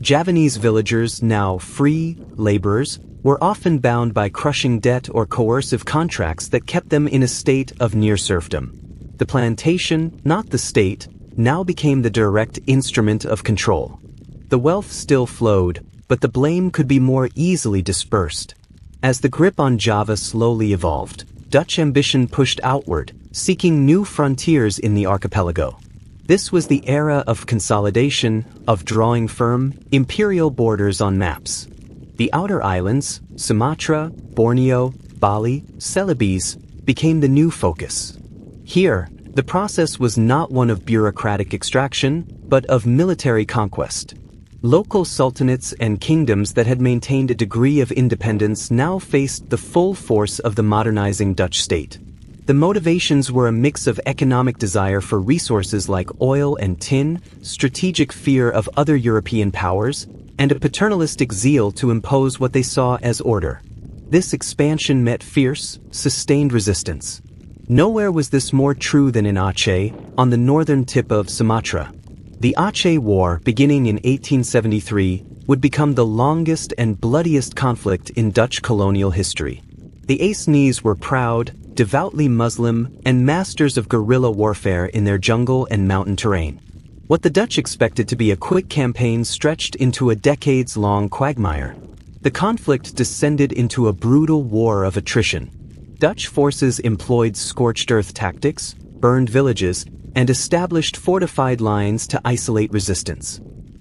Javanese villagers, now free laborers, were often bound by crushing debt or coercive contracts that kept them in a state of near serfdom. The plantation, not the state, now became the direct instrument of control. The wealth still flowed, but the blame could be more easily dispersed. As the grip on Java slowly evolved, Dutch ambition pushed outward, seeking new frontiers in the archipelago. This was the era of consolidation, of drawing firm, imperial borders on maps. The outer islands, Sumatra, Borneo, Bali, Celebes, became the new focus. Here, the process was not one of bureaucratic extraction, but of military conquest. Local sultanates and kingdoms that had maintained a degree of independence now faced the full force of the modernizing Dutch state. The motivations were a mix of economic desire for resources like oil and tin, strategic fear of other European powers, and a paternalistic zeal to impose what they saw as order. This expansion met fierce, sustained resistance. Nowhere was this more true than in Aceh, on the northern tip of Sumatra. The Aceh War, beginning in 1873, would become the longest and bloodiest conflict in Dutch colonial history. The Acehnese were proud, devoutly Muslim, and masters of guerrilla warfare in their jungle and mountain terrain. What the Dutch expected to be a quick campaign stretched into a decades-long quagmire. The conflict descended into a brutal war of attrition. Dutch forces employed scorched earth tactics, burned villages, and established fortified lines to isolate resistance.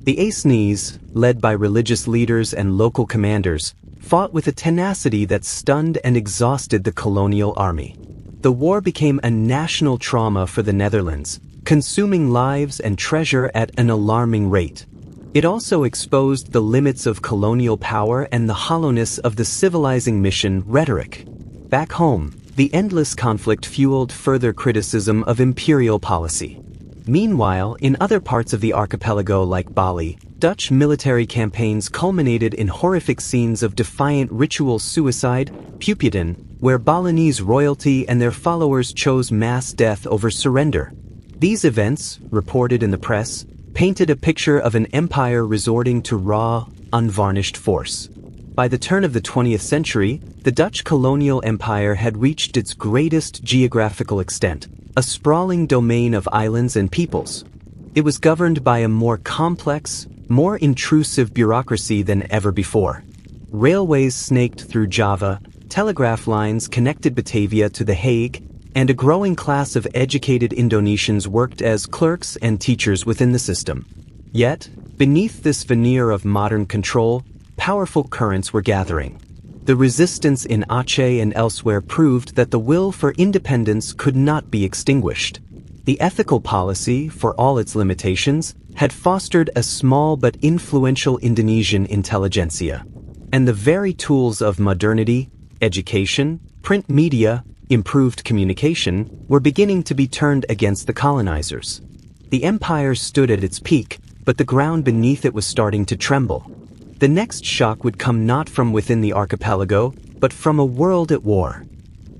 The Acehnese, led by religious leaders and local commanders, fought with a tenacity that stunned and exhausted the colonial army. The war became a national trauma for the Netherlands, consuming lives and treasure at an alarming rate. It also exposed the limits of colonial power and the hollowness of the civilizing mission rhetoric. Back home, the endless conflict fueled further criticism of imperial policy. Meanwhile, in other parts of the archipelago like Bali, Dutch military campaigns culminated in horrific scenes of defiant ritual suicide, Puputen, where Balinese royalty and their followers chose mass death over surrender. These events, reported in the press, painted a picture of an empire resorting to raw, unvarnished force. By the turn of the 20th century, the Dutch colonial empire had reached its greatest geographical extent, a sprawling domain of islands and peoples. It was governed by a more complex, more intrusive bureaucracy than ever before. Railways snaked through Java, telegraph lines connected Batavia to The Hague, and a growing class of educated Indonesians worked as clerks and teachers within the system. Yet, beneath this veneer of modern control, powerful currents were gathering. The resistance in Aceh and elsewhere proved that the will for independence could not be extinguished. The ethical policy, for all its limitations, had fostered a small but influential Indonesian intelligentsia. And the very tools of modernity, education, print media, improved communication, were beginning to be turned against the colonizers. The empire stood at its peak, but the ground beneath it was starting to tremble. The next shock would come not from within the archipelago, but from a world at war.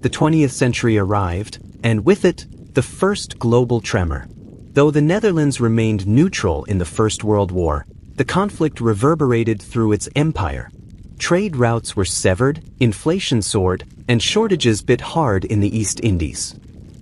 The 20th century arrived, and with it, the first global tremor. Though the Netherlands remained neutral in the First World War, the conflict reverberated through its empire. Trade routes were severed, inflation soared, and shortages bit hard in the East Indies.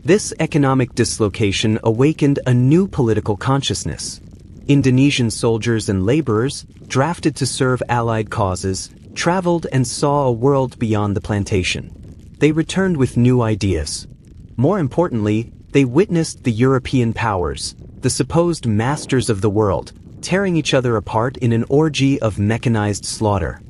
This economic dislocation awakened a new political consciousness. Indonesian soldiers and laborers, drafted to serve Allied causes, traveled and saw a world beyond the plantation. They returned with new ideas. More importantly, they witnessed the European powers, the supposed masters of the world, tearing each other apart in an orgy of mechanized slaughter.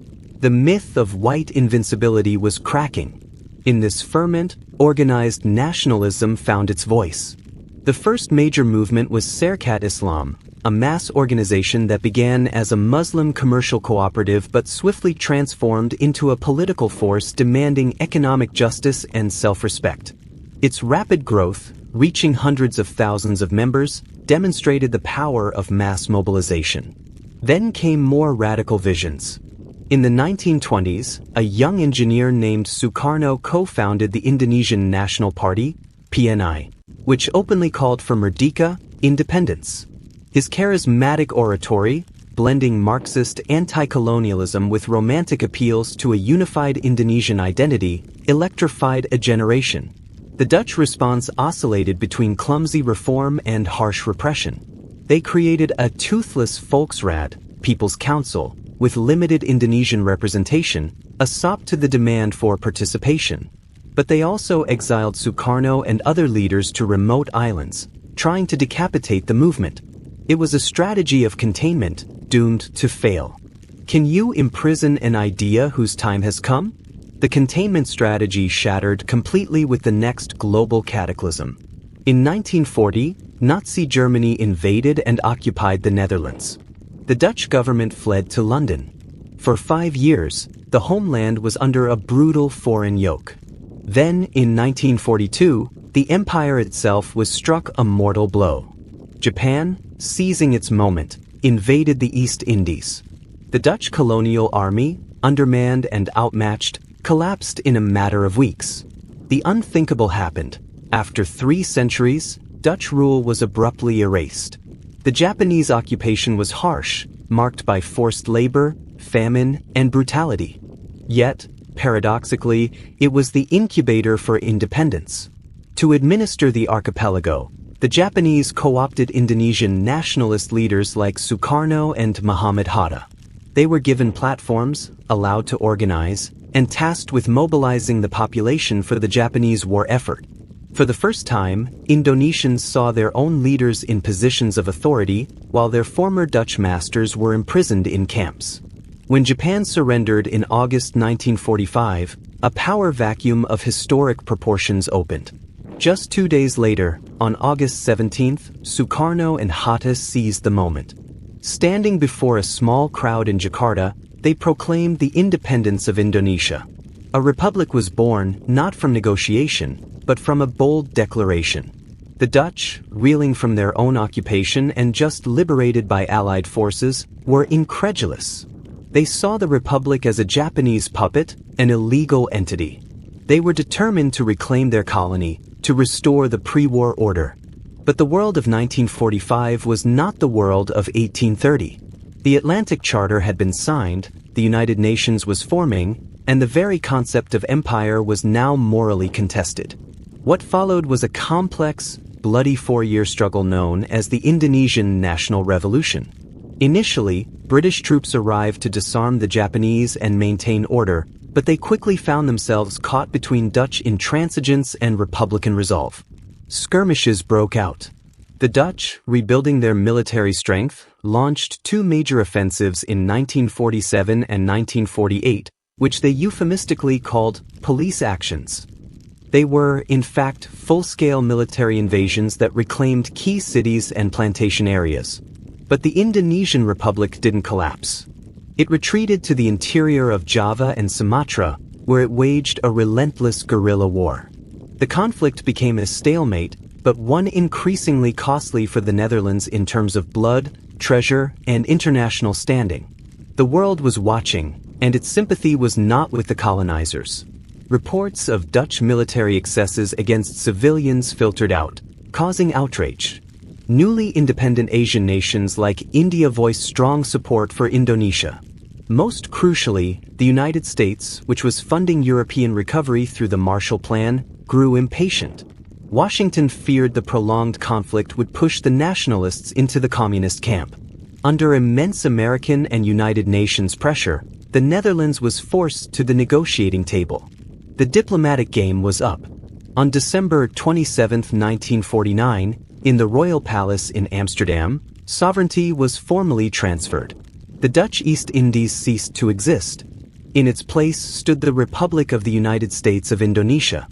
The myth of white invincibility was cracking. In this ferment, organized nationalism found its voice. The first major movement was Serkat Islam, a mass organization that began as a Muslim commercial cooperative but swiftly transformed into a political force demanding economic justice and self-respect. Its rapid growth, reaching hundreds of thousands of members, demonstrated the power of mass mobilization. Then came more radical visions. In the 1920s, a young engineer named Sukarno co-founded the Indonesian National Party, PNI, which openly called for Merdeka, independence. His charismatic oratory, blending Marxist anti-colonialism with romantic appeals to a unified Indonesian identity, electrified a generation. The Dutch response oscillated between clumsy reform and harsh repression. They created a toothless Volksraad, People's Council, with limited Indonesian representation, a sop to the demand for participation. But they also exiled Sukarno and other leaders to remote islands, trying to decapitate the movement. It was a strategy of containment, doomed to fail. Can you imprison an idea whose time has come? The containment strategy shattered completely with the next global cataclysm. In 1940, Nazi Germany invaded and occupied the Netherlands. The Dutch government fled to London. For 5 years, the homeland was under a brutal foreign yoke. Then, in 1942, the empire itself was struck a mortal blow. Japan, seizing its moment, invaded the East Indies. The Dutch colonial army, undermanned and outmatched, collapsed in a matter of weeks. The unthinkable happened. After 3 centuries, Dutch rule was abruptly erased. The Japanese occupation was harsh, marked by forced labor, famine, and brutality. Yet, paradoxically, it was the incubator for independence. To administer the archipelago, the Japanese co-opted Indonesian nationalist leaders like Sukarno and Muhammad Hatta. They were given platforms, allowed to organize, and tasked with mobilizing the population for the Japanese war effort. For the first time, Indonesians saw their own leaders in positions of authority, while their former Dutch masters were imprisoned in camps. When Japan surrendered in August 1945, a power vacuum of historic proportions opened. Just 2 days later, on August 17th, Sukarno and Hatta seized the moment. Standing before a small crowd in Jakarta, they proclaimed the independence of Indonesia. A republic was born not from negotiation, but from a bold declaration. The Dutch, reeling from their own occupation and just liberated by Allied forces, were incredulous. They saw the republic as a Japanese puppet, an illegal entity. They were determined to reclaim their colony, to restore the pre-war order. But the world of 1945 was not the world of 1830. The Atlantic Charter had been signed, the United Nations was forming, and the very concept of empire was now morally contested. What followed was a complex, bloody 4-year struggle known as the Indonesian National Revolution. Initially, British troops arrived to disarm the Japanese and maintain order, but they quickly found themselves caught between Dutch intransigence and Republican resolve. Skirmishes broke out. The Dutch, rebuilding their military strength, launched 2 major offensives in 1947 and 1948, which they euphemistically called police actions. They were, in fact, full-scale military invasions that reclaimed key cities and plantation areas. But the Indonesian Republic didn't collapse. It retreated to the interior of Java and Sumatra, where it waged a relentless guerrilla war. The conflict became a stalemate, but one increasingly costly for the Netherlands in terms of blood, treasure, and international standing. The world was watching, and its sympathy was not with the colonizers. Reports of Dutch military excesses against civilians filtered out, causing outrage. Newly independent Asian nations like India voiced strong support for Indonesia. Most crucially, the United States, which was funding European recovery through the Marshall Plan, grew impatient. Washington feared the prolonged conflict would push the nationalists into the communist camp. Under immense American and United Nations pressure, the Netherlands was forced to the negotiating table. The diplomatic game was up. On December 27, 1949, in the Royal Palace in Amsterdam, sovereignty was formally transferred. The Dutch East Indies ceased to exist. In its place stood the Republic of the United States of Indonesia.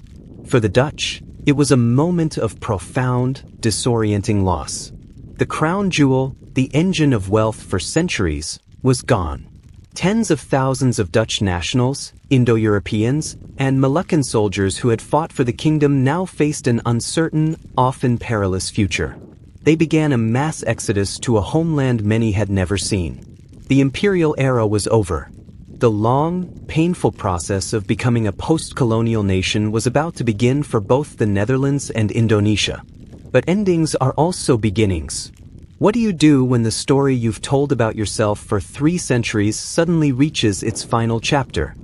For the Dutch, it was a moment of profound, disorienting loss. The crown jewel, the engine of wealth for centuries, was gone. Tens of thousands of Dutch nationals, Indo-Europeans, and Moluccan soldiers who had fought for the kingdom now faced an uncertain, often perilous future. They began a mass exodus to a homeland many had never seen. The imperial era was over. The long, painful process of becoming a post-colonial nation was about to begin for both the Netherlands and Indonesia. But endings are also beginnings. What do you do when the story you've told about yourself for 3 centuries suddenly reaches its final chapter?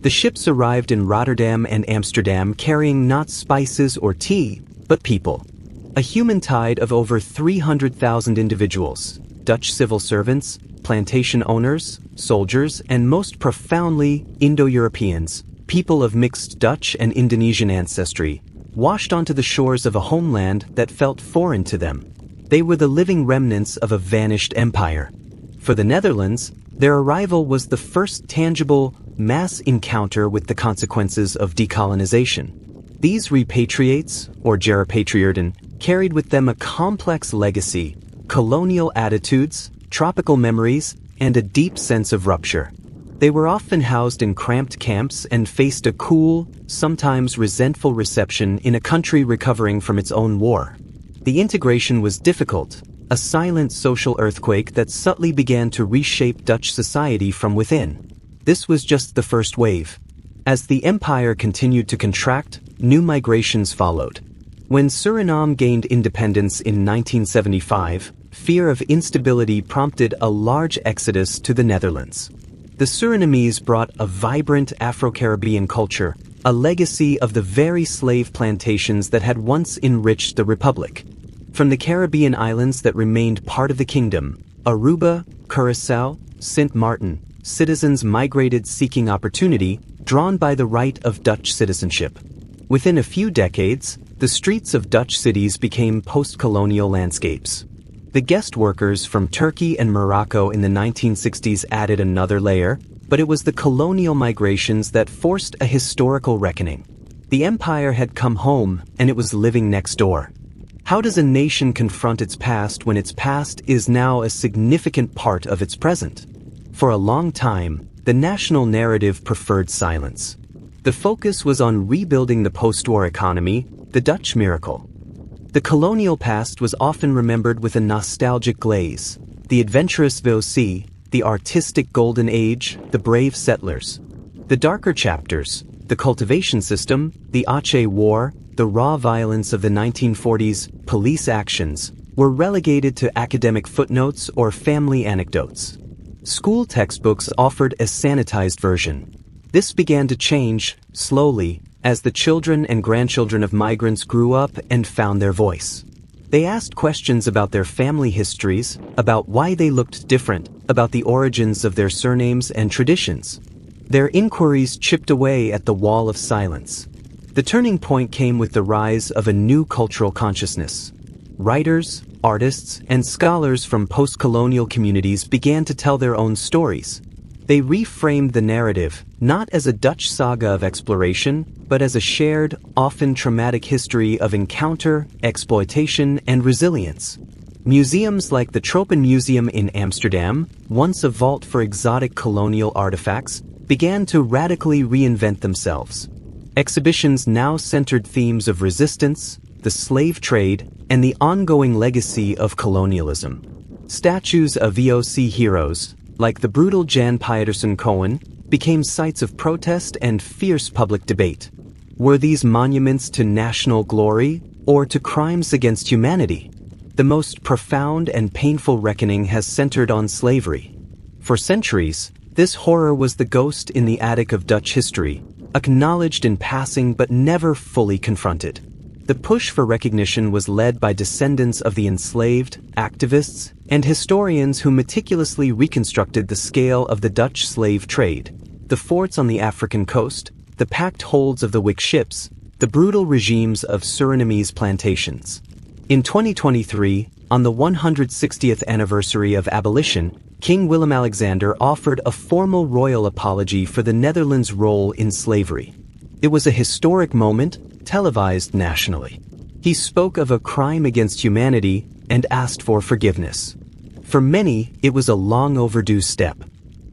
The ships arrived in Rotterdam and Amsterdam carrying not spices or tea, but people. A human tide of over 300,000 individuals, Dutch civil servants, plantation owners, soldiers, and most profoundly, Indo-Europeans, people of mixed Dutch and Indonesian ancestry, washed onto the shores of a homeland that felt foreign to them. They were the living remnants of a vanished empire. For the Netherlands, their arrival was the first tangible, mass encounter with the consequences of decolonization. These repatriates, or Jarapatriërden, carried with them a complex legacy, colonial attitudes, tropical memories, and a deep sense of rupture. They were often housed in cramped camps and faced a cool, sometimes resentful reception in a country recovering from its own war. The integration was difficult, a silent social earthquake that subtly began to reshape Dutch society from within. This was just the first wave. As the empire continued to contract, new migrations followed. When Suriname gained independence in 1975, fear of instability prompted a large exodus to the Netherlands. The Surinamese brought a vibrant Afro-Caribbean culture, a legacy of the very slave plantations that had once enriched the Republic. From the Caribbean islands that remained part of the kingdom, Aruba, Curaçao, Sint Maarten, citizens migrated seeking opportunity, drawn by the right of Dutch citizenship. Within a few decades, The streets of Dutch cities became post-colonial landscapes. The guest workers from Turkey and Morocco in the 1960s added another layer, but it was the colonial migrations that forced a historical reckoning. The empire had come home, and it was living next door. How does a nation confront its past when its past is now a significant part of its present? For a long time, the national narrative preferred silence. The focus was on rebuilding the post-war economy, the Dutch miracle. The colonial past was often remembered with a nostalgic glaze. The adventurous VOC, the artistic golden age, the brave settlers. The darker chapters, the cultivation system, the Aceh War, the raw violence of the 1940s, police actions, were relegated to academic footnotes or family anecdotes. School textbooks offered a sanitized version. This began to change, slowly, as the children and grandchildren of migrants grew up and found their voice. They asked questions about their family histories, about why they looked different, about the origins of their surnames and traditions. Their inquiries chipped away at the wall of silence. The turning point came with the rise of a new cultural consciousness. Writers, artists, and scholars from post-colonial communities began to tell their own stories. They reframed the narrative, not as a Dutch saga of exploration, but as a shared, often traumatic history of encounter, exploitation, and resilience. Museums like the Tropen Museum in Amsterdam, once a vault for exotic colonial artifacts, began to radically reinvent themselves. Exhibitions now centered themes of resistance, the slave trade, and the ongoing legacy of colonialism. Statues of VOC heroes, like the brutal Jan Pietersen Cohen, became sites of protest and fierce public debate. Were these monuments to national glory or to crimes against humanity? The most profound and painful reckoning has centered on slavery. For centuries, this horror was the ghost in the attic of Dutch history, acknowledged in passing but never fully confronted. The push for recognition was led by descendants of the enslaved, activists, and historians who meticulously reconstructed the scale of the Dutch slave trade, the forts on the African coast, the packed holds of the Wick ships, the brutal regimes of Surinamese plantations. In 2023, on the 160th anniversary of abolition, King Willem-Alexander offered a formal royal apology for the Netherlands' role in slavery. It was a historic moment, televised nationally. He spoke of a crime against humanity and asked for forgiveness. For many, it was a long overdue step.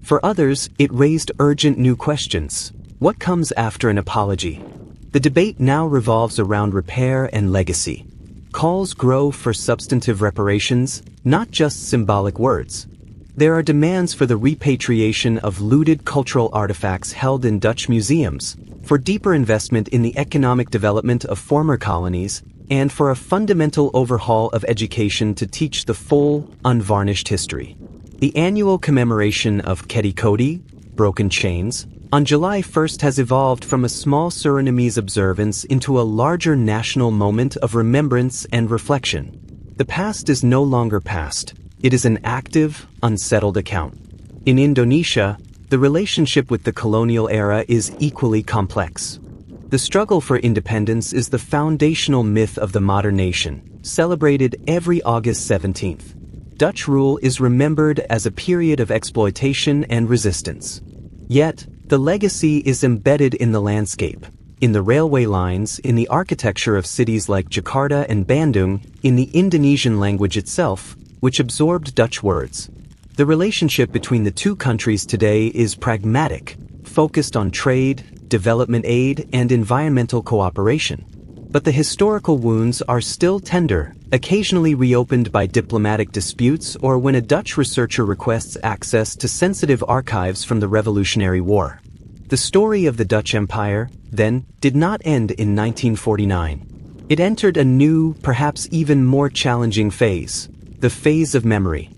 For others, it raised urgent new questions. What comes after an apology? The debate now revolves around repair and legacy. Calls grow for substantive reparations, not just symbolic words. There are demands for the repatriation of looted cultural artifacts held in Dutch museums, for deeper investment in the economic development of former colonies, and for a fundamental overhaul of education to teach the full, unvarnished history. The annual commemoration of Ketty Cody, Broken Chains, on July 1st has evolved from a small Surinamese observance into a larger national moment of remembrance and reflection. The past is no longer past. It is an active, unsettled account. In Indonesia, the relationship with the colonial era is equally complex. The struggle for independence is the foundational myth of the modern nation, celebrated every August 17th. Dutch rule is remembered as a period of exploitation and resistance. Yet, the legacy is embedded in the landscape, in the railway lines, in the architecture of cities like Jakarta and Bandung, in the Indonesian language itself, which absorbed Dutch words. The relationship between the two countries today is pragmatic, focused on trade, development aid, and environmental cooperation. But the historical wounds are still tender, occasionally reopened by diplomatic disputes or when a Dutch researcher requests access to sensitive archives from the Revolutionary War. The story of the Dutch Empire, then, did not end in 1949. It entered a new, perhaps even more challenging phase, the phase of memory.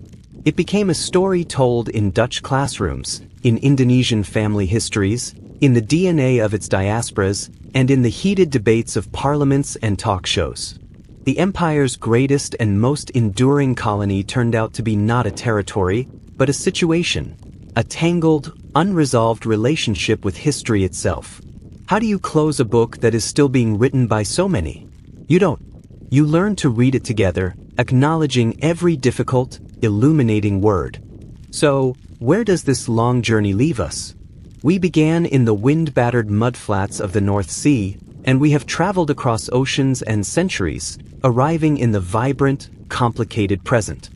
It became a story told in Dutch classrooms, in Indonesian family histories, in the DNA of its diasporas, and in the heated debates of parliaments and talk shows. The empire's greatest and most enduring colony turned out to be not a territory, but a situation, a tangled, unresolved relationship with history itself. How do you close a book that is still being written by so many? You don't. You learn to read it together, acknowledging every difficult, illuminating word. So, where does this long journey leave us? We began in the wind-battered mudflats of the North Sea, and we have traveled across oceans and centuries, arriving in the vibrant, complicated present.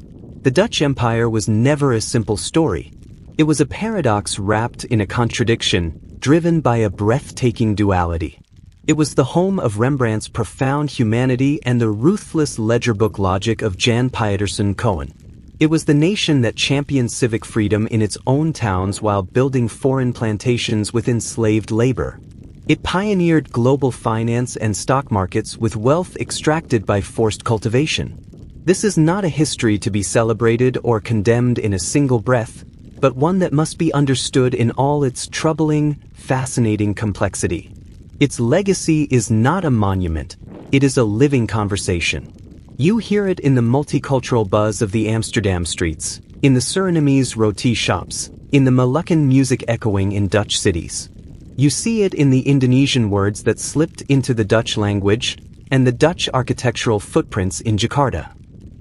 The Dutch Empire was never a simple story. It was a paradox wrapped in a contradiction, driven by a breathtaking duality. It was the home of Rembrandt's profound humanity and the ruthless ledger-book logic of Jan Pieterszoon Cohen. It was the nation that championed civic freedom in its own towns while building foreign plantations with enslaved labor. It pioneered global finance and stock markets with wealth extracted by forced cultivation. This is not a history to be celebrated or condemned in a single breath, but one that must be understood in all its troubling, fascinating complexity. Its legacy is not a monument, it is a living conversation. You hear it in the multicultural buzz of the Amsterdam streets, in the Surinamese roti shops, in the Moluccan music echoing in Dutch cities. You see it in the Indonesian words that slipped into the Dutch language and the Dutch architectural footprints in Jakarta.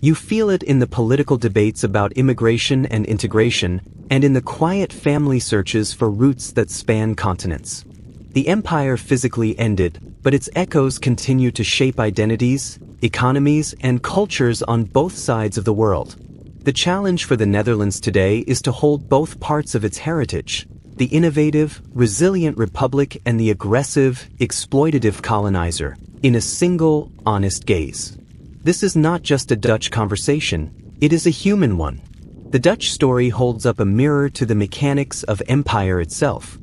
You feel it in the political debates about immigration and integration, and in the quiet family searches for roots that span continents. The empire physically ended, but its echoes continue to shape identities, economies, and cultures on both sides of the world. The challenge for the Netherlands today is to hold both parts of its heritage, the innovative, resilient republic and the aggressive, exploitative colonizer, in a single, honest gaze. This is not just a Dutch conversation, it is a human one. The Dutch story holds up a mirror to the mechanics of empire itself.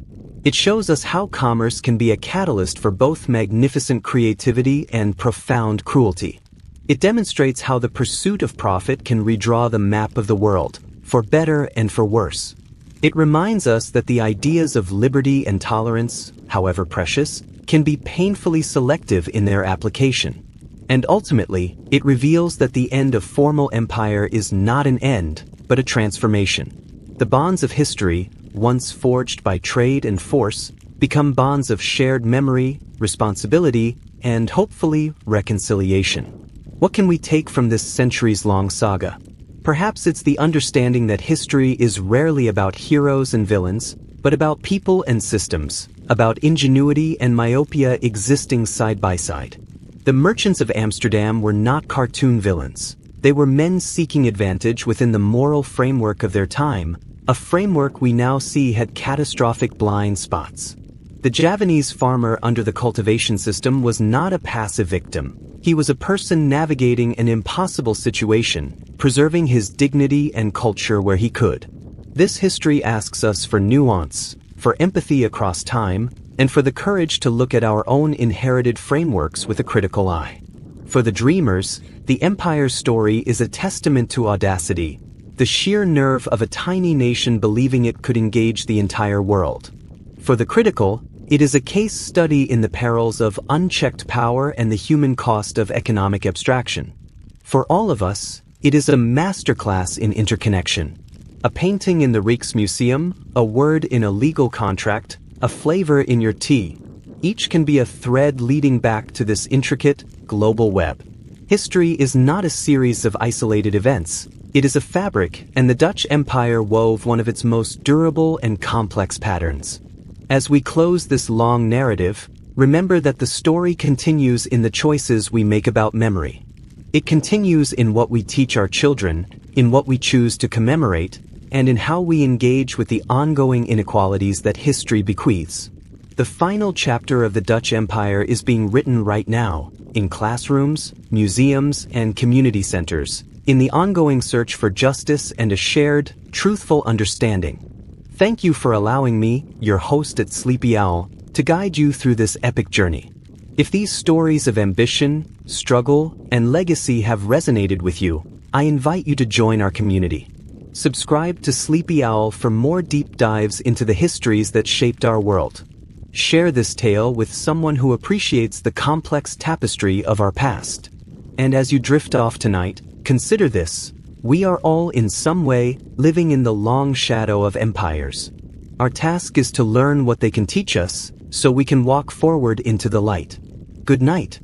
It shows us how commerce can be a catalyst for both magnificent creativity and profound cruelty. It demonstrates how the pursuit of profit can redraw the map of the world, for better and for worse. It reminds us that the ideas of liberty and tolerance, however precious, can be painfully selective in their application. And ultimately, it reveals that the end of formal empire is not an end, but a transformation. The bonds of history, once forged by trade and force, become bonds of shared memory, responsibility, and hopefully reconciliation. What can we take from this centuries-long saga? Perhaps it's the understanding that history is rarely about heroes and villains, but about people and systems, about ingenuity and myopia existing side by side. The merchants of Amsterdam were not cartoon villains. They were men seeking advantage within the moral framework of their time, a framework we now see had catastrophic blind spots. The Javanese farmer under the cultivation system was not a passive victim. He was a person navigating an impossible situation, preserving his dignity and culture where he could. This history asks us for nuance, for empathy across time, and for the courage to look at our own inherited frameworks with a critical eye. For the dreamers, the empire's story is a testament to audacity, the sheer nerve of a tiny nation believing it could engage the entire world. For the critical, it is a case study in the perils of unchecked power and the human cost of economic abstraction. For all of us, it is a masterclass in interconnection. A painting in the Rijksmuseum, a word in a legal contract, a flavor in your tea. Each can be a thread leading back to this intricate, global web. History is not a series of isolated events. It is a fabric, and the Dutch Empire wove one of its most durable and complex patterns. As we close this long narrative, remember that the story continues in the choices we make about memory. It continues in what we teach our children, in what we choose to commemorate, and in how we engage with the ongoing inequalities that history bequeaths. The final chapter of the Dutch Empire is being written right now, in classrooms, museums, and community centers, in the ongoing search for justice and a shared, truthful understanding. Thank you for allowing me, your host at Sleepy Owl, to guide you through this epic journey. If these stories of ambition, struggle, and legacy have resonated with you, I invite you to join our community. Subscribe to Sleepy Owl for more deep dives into the histories that shaped our world. Share this tale with someone who appreciates the complex tapestry of our past. And as you drift off tonight, consider this: we are all in some way living in the long shadow of empires. Our task is to learn what they can teach us, so we can walk forward into the light. Good night.